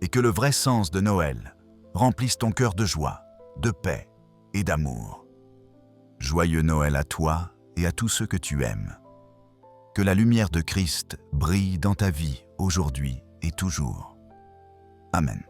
A: Et que le vrai sens de Noël remplisse ton cœur de joie, de paix et d'amour. Joyeux Noël à toi et à tous ceux que tu aimes. Que la lumière de Christ brille dans ta vie aujourd'hui et toujours. Amen.